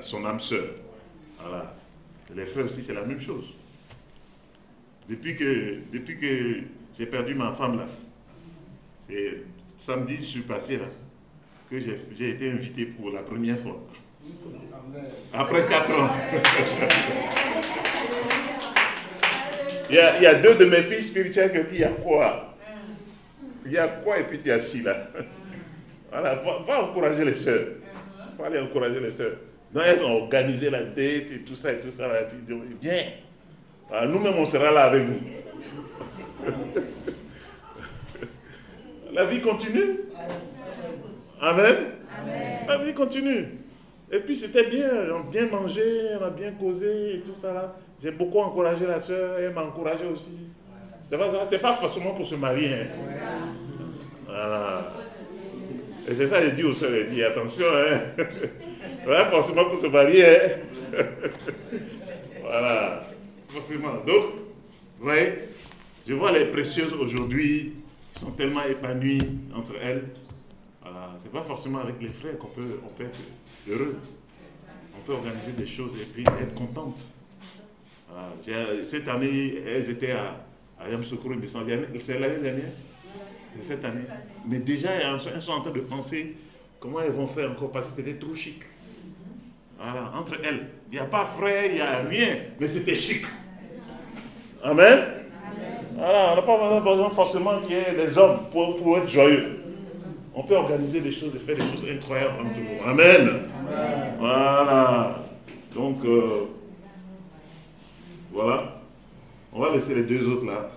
son âme sœur. Voilà. Et les frères aussi, c'est la même chose. Depuis que j'ai perdu ma femme, là, c'est samedi surpassé, là, que j'ai été invité pour la première fois. Après 4 ans. Il y a 2 de mes filles spirituelles qui disent, il y a quoi? Il y a quoi? Et puis tu es assis là. Voilà, va encourager les sœurs. Il faut aller encourager les sœurs. Donc elles ont organisé la date et tout ça, et puis viens. Nous-mêmes on sera là avec vous. La vie continue. Amen. Amen. La vie continue. Et puis c'était bien, on a bien mangé, on a bien causé et tout ça là. J'ai beaucoup encouragé la sœur, elle m'a encouragé aussi. C'est pas forcément pour se marier. Hein. Voilà. Et c'est ça, j'ai dit aux sœurs, j'ai dit attention, hein. Pas forcément pour se marier. Hein. Voilà. Forcément. Donc, vous voyez, je vois les précieuses aujourd'hui, qui sont tellement épanouies entre elles. Voilà. C'est pas forcément avec les frères qu'on peut être heureux. On peut organiser des choses et puis être contente. Voilà. Cette année, elles étaient à Yamoussoukro, c'est l'année dernière, c'est cette année. Mais déjà, elles sont en train de penser comment elles vont faire encore, parce que c'était trop chic. Voilà, entre elles. Il n'y a pas frère, il n'y a rien, mais c'était chic. Amen. Voilà, on n'a pas besoin forcément qu'il y ait des hommes pour être joyeux. On peut organiser des choses, faire des choses incroyables entre nous. Amen. Amen. Voilà. Donc, voilà. On va laisser les 2 autres là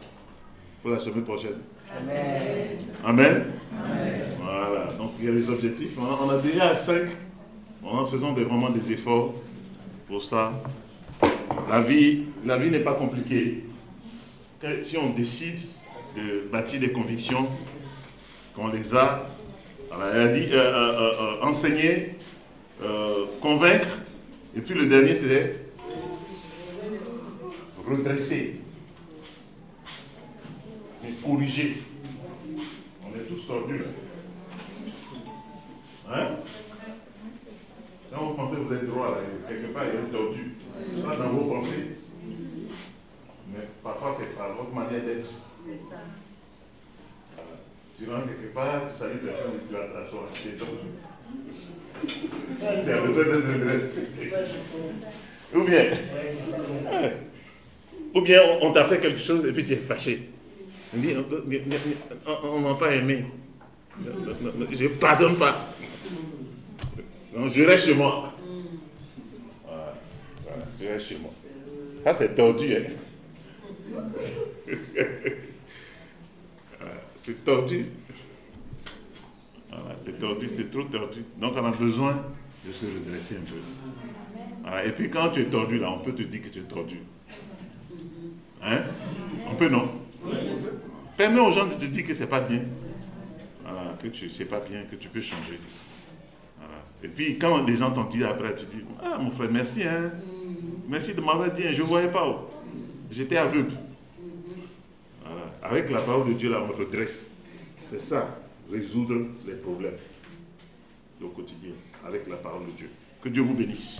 pour la semaine prochaine. Amen. Amen. Amen. Voilà. Donc, il y a les objectifs. On a déjà 5. En faisant vraiment des efforts pour ça. La vie n'est pas compliquée. Si on décide de bâtir des convictions, qu'on les a, elle a dit enseigner, convaincre, et puis le dernier c'était redresser, et corriger. On est tous tordus là. Hein? Quand vous pensez que vous êtes droit, là, quelque part, il est tordu. Ça dans vos pensées. Mais parfois, c'est pas votre manière d'être. C'est ça. Tu rentres quelque part, tu salues personne et tu vas t'asseoir. C'est tordu. Tu as besoin de redresse. Ou bien on t'a fait quelque chose et puis tu es fâché. On dit, on n'a pas aimé. Je ne pardonne pas. Non, je reste chez moi. Voilà, je reste chez moi. Ça, c'est tordu. Hein? C'est tordu. Voilà, c'est tordu, c'est trop tordu. Donc, on a besoin de se redresser un peu. Voilà, et puis, quand tu es tordu, là, on peut te dire que tu es tordu. Hein? On peut, non? Permets aux gens de te dire que c'est pas bien. Voilà, que c'est pas bien, que tu peux changer. Voilà. Et puis, quand des gens t'ont dit après, tu dis, ah, mon frère, merci, hein. Merci de m'avoir dit, je ne voyais pas. Oh. J'étais aveugle. Voilà. Avec la parole de Dieu, là, on redresse. C'est ça, résoudre les problèmes au quotidien, avec la parole de Dieu. Que Dieu vous bénisse.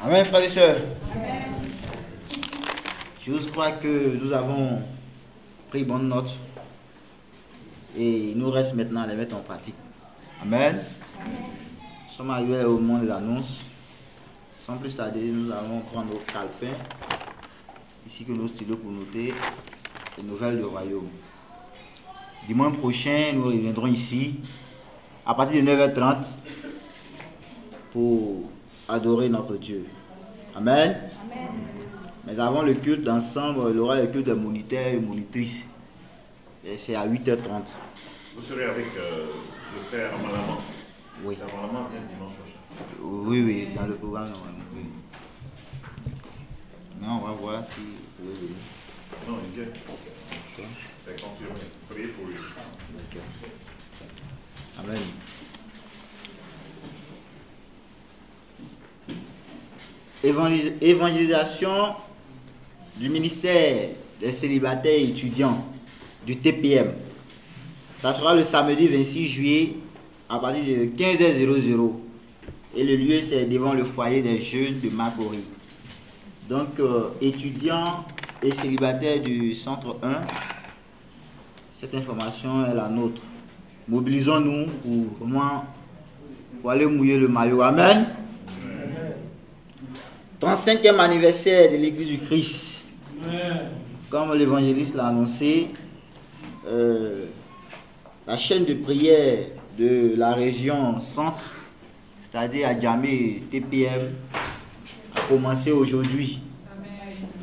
Amen, frères et sœurs. Je crois que nous avons pris bonne note et il nous reste maintenant à les mettre en pratique. Amen. Nous sommes arrivés au moment des annonces. Sans plus tarder, nous allons prendre nos calepins, ici que nos stylos pour noter les nouvelles du royaume. Dimanche prochain, nous reviendrons ici à partir de 9h30 pour adorer notre Dieu. Amen. Amen. Mais avant le culte d'ensemble, il y aura le culte des moniteurs et monitrices. C'est à 8h30. Vous serez avec le frère Amalama. Oui. Amalama vient dimanche prochain. Oui, dans le programme normalement. Oui. Non, on va voir si vous pouvez venir. Non, il vient. C'est confirmé. Priez pour lui. D'accord. Amen. Évangélisation du ministère des célibataires et étudiants du TPM. Ça sera le samedi 26 juillet à partir de 15h00 et le lieu c'est devant le foyer des jeunes de Makori. Donc étudiants et célibataires du centre 1, cette information est la nôtre. Mobilisons-nous pour vraiment pour aller mouiller le maillot. Amen. 35e anniversaire de l'Église du Christ. Comme l'évangéliste l'a annoncé, la chaîne de prière de la région centre, c'est-à-dire à Djamé TPM, a commencé aujourd'hui.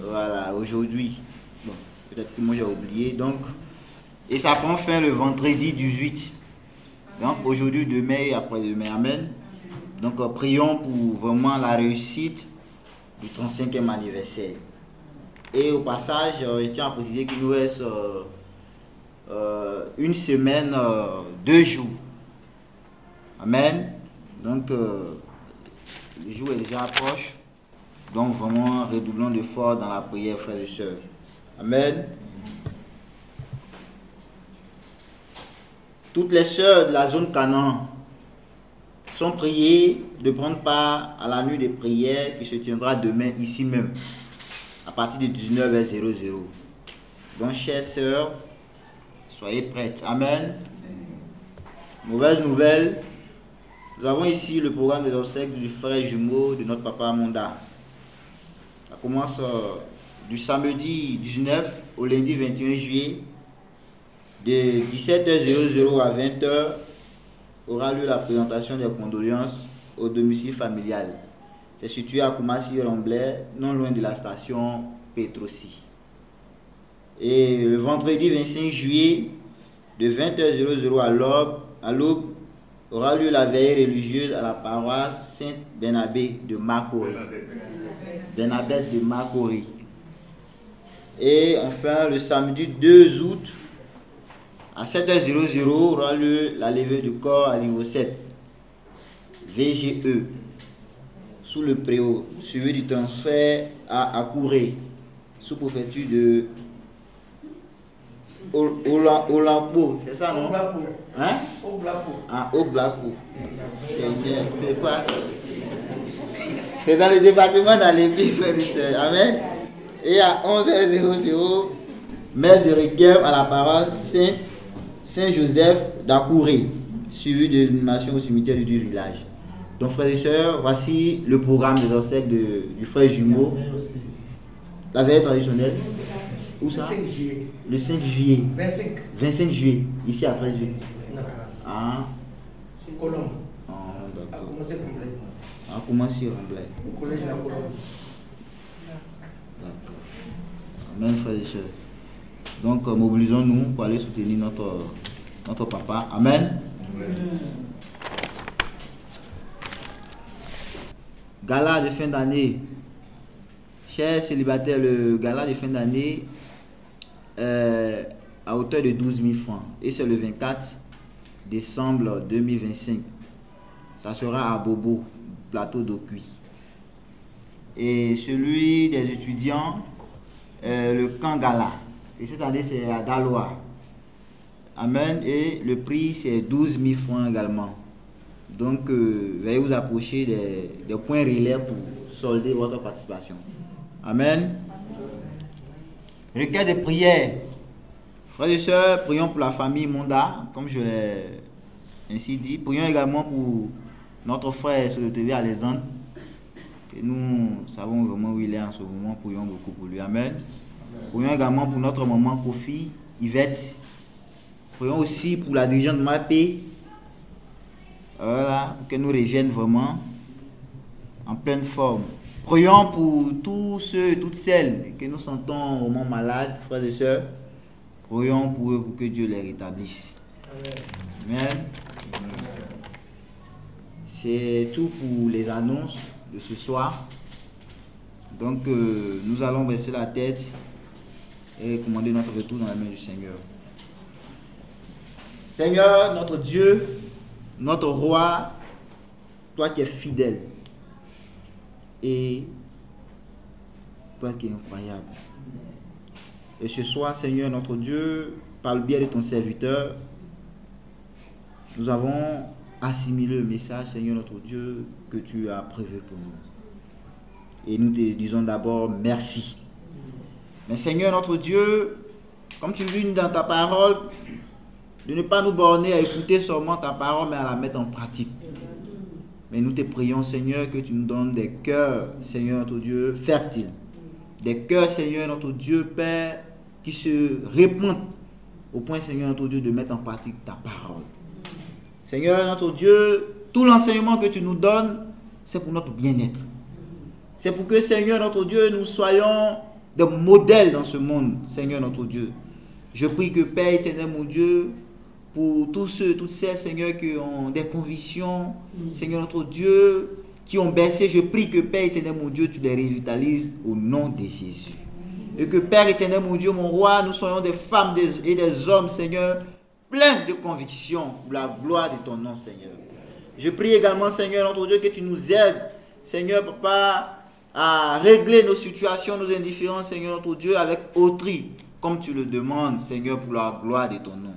Voilà, aujourd'hui. Bon, peut-être que moi j'ai oublié. Donc, et ça prend fin le vendredi 18. Donc aujourd'hui, demain et après-demain. Amen. Donc prions pour vraiment la réussite du 35e anniversaire. Et au passage, je tiens à préciser qu'il nous reste une semaine, 2 jours. Amen. Donc, le jour est déjà proche. Donc, vraiment, redoublons d'efforts dans la prière, frères et sœurs. Amen. Toutes les sœurs de la zone Canaan sont priées de prendre part à la nuit de prière qui se tiendra demain ici même, à partir de 19h00. Donc, chères sœurs, soyez prêtes. Amen. Mauvaise nouvelle, nous avons ici le programme des obsèques du frère jumeau de notre papa Monda. Ça commence du samedi 19 au lundi 21 juillet, de 17h00 à 20h. Aura lieu la présentation des condoléances au domicile familial. C'est situé à Koumassi-Remblai, non loin de la station Petrosi. Et le vendredi 25 juillet, de 20h00 à l'aube, aura lieu la veillée religieuse à la paroisse Saint-Bernabé de Makori. Bernabé de Makori. Et enfin, le samedi 2 août, à 7h00, aura lieu la levée du corps à niveau 7, VGE, sous le préau, suivi du transfert à Akouré, sous-préfecture de Olampo, c'est ça, non? Hein? Ah, Oblako. C'est bien. C'est quoi ça? C'est dans le département dans l'église, frères et sœurs. Amen. Et à 11h00, messe de requiem à la paroisse Saint-Joseph d'Akouré, suivi de l'animation au cimetière du village. Donc, frères et sœurs, voici le programme des obsèques du frère jumeau. La veille traditionnelle. Où ça? Le 5 juillet. 25 juillet, ici à Fraiseville. Ah. Colombe. Ah, d'accord. A commencé Remblai. A commencé Remblai. Au collège de la Colombe. D'accord. Amen, frères et sœurs. Donc, mobilisons-nous pour aller soutenir notre papa. Amen. Gala de fin d'année. Chers célibataires, le gala de fin d'année à hauteur de 12 000 francs. Et c'est le 24 décembre 2025. Ça sera à Bobo, plateau d'Ocuy. Et celui des étudiants, le camp gala. Et cette année, c'est à Daloa. Amen. Et le prix, c'est 12 000 francs également. Donc, veuillez vous approcher des points relais pour solder votre participation. Amen. Requête de prière. Frères et sœurs, prions pour la famille Monda, comme je l'ai ainsi dit. Prions également pour notre frère sur le TV Alexandre. Et nous savons vraiment où il est en ce moment. Prions beaucoup pour lui. Amen. Prions également pour notre maman Kofi, Yvette. Prions aussi pour la dirigeante Mapé. Voilà, pour que nous reviennent vraiment en pleine forme. Prions pour tous ceux et toutes celles que nous sentons vraiment malades, frères et sœurs. Prions pour eux pour que Dieu les rétablisse. Amen. C'est tout pour les annonces de ce soir. Donc, nous allons baisser la tête et commander notre retour dans la main du Seigneur. Seigneur, notre Dieu, notre roi, toi qui es fidèle et toi qui es incroyable. Et ce soir, Seigneur, notre Dieu, par le biais de ton serviteur, nous avons assimilé le message, Seigneur, notre Dieu, que tu as prévu pour nous. Et nous te disons d'abord merci. Mais Seigneur, notre Dieu, comme tu dis dans ta parole, de ne pas nous borner à écouter seulement ta parole, mais à la mettre en pratique. Mais nous te prions, Seigneur, que tu nous donnes des cœurs, Seigneur notre Dieu, fertiles. Des cœurs, Seigneur notre Dieu, Père, qui se répandent au point, Seigneur notre Dieu, de mettre en pratique ta parole. Seigneur notre Dieu, tout l'enseignement que tu nous donnes, c'est pour notre bien-être. C'est pour que, Seigneur notre Dieu, nous soyons des modèles dans ce monde, Seigneur notre Dieu. Je prie que, Père éternel, mon Dieu, pour tous ceux, toutes celles, Seigneur, qui ont des convictions, Seigneur notre Dieu, qui ont baissé, je prie que, Père éternel, mon Dieu, tu les revitalises au nom de Jésus. Et que, Père éternel, mon Dieu, mon roi, nous soyons des femmes et des hommes, Seigneur, pleins de convictions pour la gloire de ton nom, Seigneur. Je prie également, Seigneur notre Dieu, que tu nous aides, Seigneur, Papa, à régler nos situations, nos indifférences, Seigneur notre Dieu, avec autrui, comme tu le demandes, Seigneur, pour la gloire de ton nom.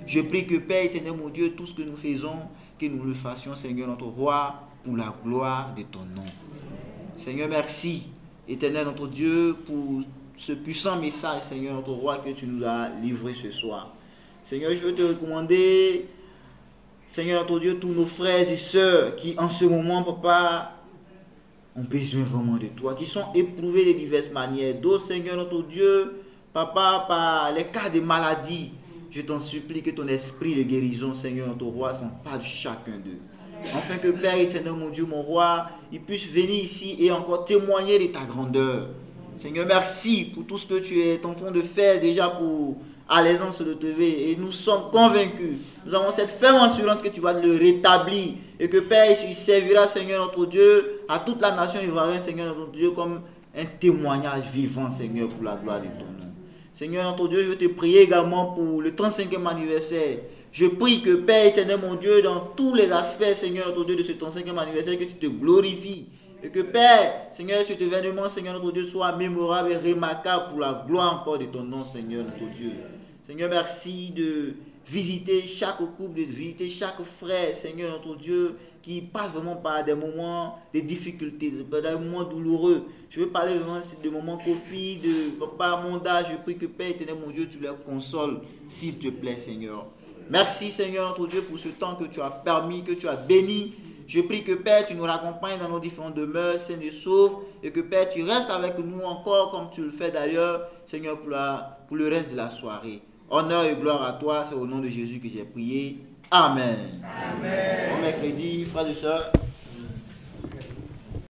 Je prie que, Père éternel, mon Dieu, tout ce que nous faisons, que nous le fassions, Seigneur, notre roi, pour la gloire de ton nom. Seigneur, merci, éternel, notre Dieu, pour ce puissant message, Seigneur, notre roi, que tu nous as livré ce soir. Seigneur, je veux te recommander, Seigneur, notre Dieu, tous nos frères et sœurs qui, en ce moment, Papa, ont besoin vraiment de toi, qui sont éprouvés de diverses manières. D'autres, Seigneur, notre Dieu, Papa, par les cas de maladie, je t'en supplie que ton esprit de guérison, Seigneur, notre roi, s'empare de chacun d'eux. Afin que, Père éternel, mon Dieu, mon roi, il puisse venir ici et encore témoigner de ta grandeur. Seigneur, merci pour tout ce que tu es en train de faire déjà pour Alexandre de TV. Et nous sommes convaincus, nous avons cette ferme assurance que tu vas le rétablir. Et que, Père, il servira, Seigneur, notre Dieu, à toute la nation ivoirienne, Seigneur, notre Dieu, comme un témoignage vivant, Seigneur, pour la gloire de ton nom. Seigneur notre Dieu, je veux te prier également pour le 35e anniversaire. Je prie que, Père éternel, mon Dieu, dans tous les aspects, Seigneur notre Dieu, de ce 35e anniversaire, que tu te glorifies. Et que, Père, Seigneur, cet événement, Seigneur notre Dieu, soit mémorable et remarquable pour la gloire encore de ton nom, Seigneur notre Dieu. Seigneur, merci de visiter chaque couple, de visiter chaque frère, Seigneur notre Dieu, qui passent vraiment par des moments de difficultés, des moments douloureux. Je veux parler vraiment de moments Kofi, de Papa Monda. Je prie que Père éternel, mon Dieu, tu les consoles, s'il te plaît, Seigneur. Merci, Seigneur, notre Dieu, pour ce temps que tu as permis, que tu as béni. Je prie que Père, tu nous raccompagnes dans nos différentes demeures, Seigneur, nous sauve, et que Père, tu restes avec nous encore, comme tu le fais d'ailleurs, Seigneur, pour le reste de la soirée. Honneur et gloire à toi, c'est au nom de Jésus que j'ai prié. Amen. Amen. Bon mercredi, frères et sœurs.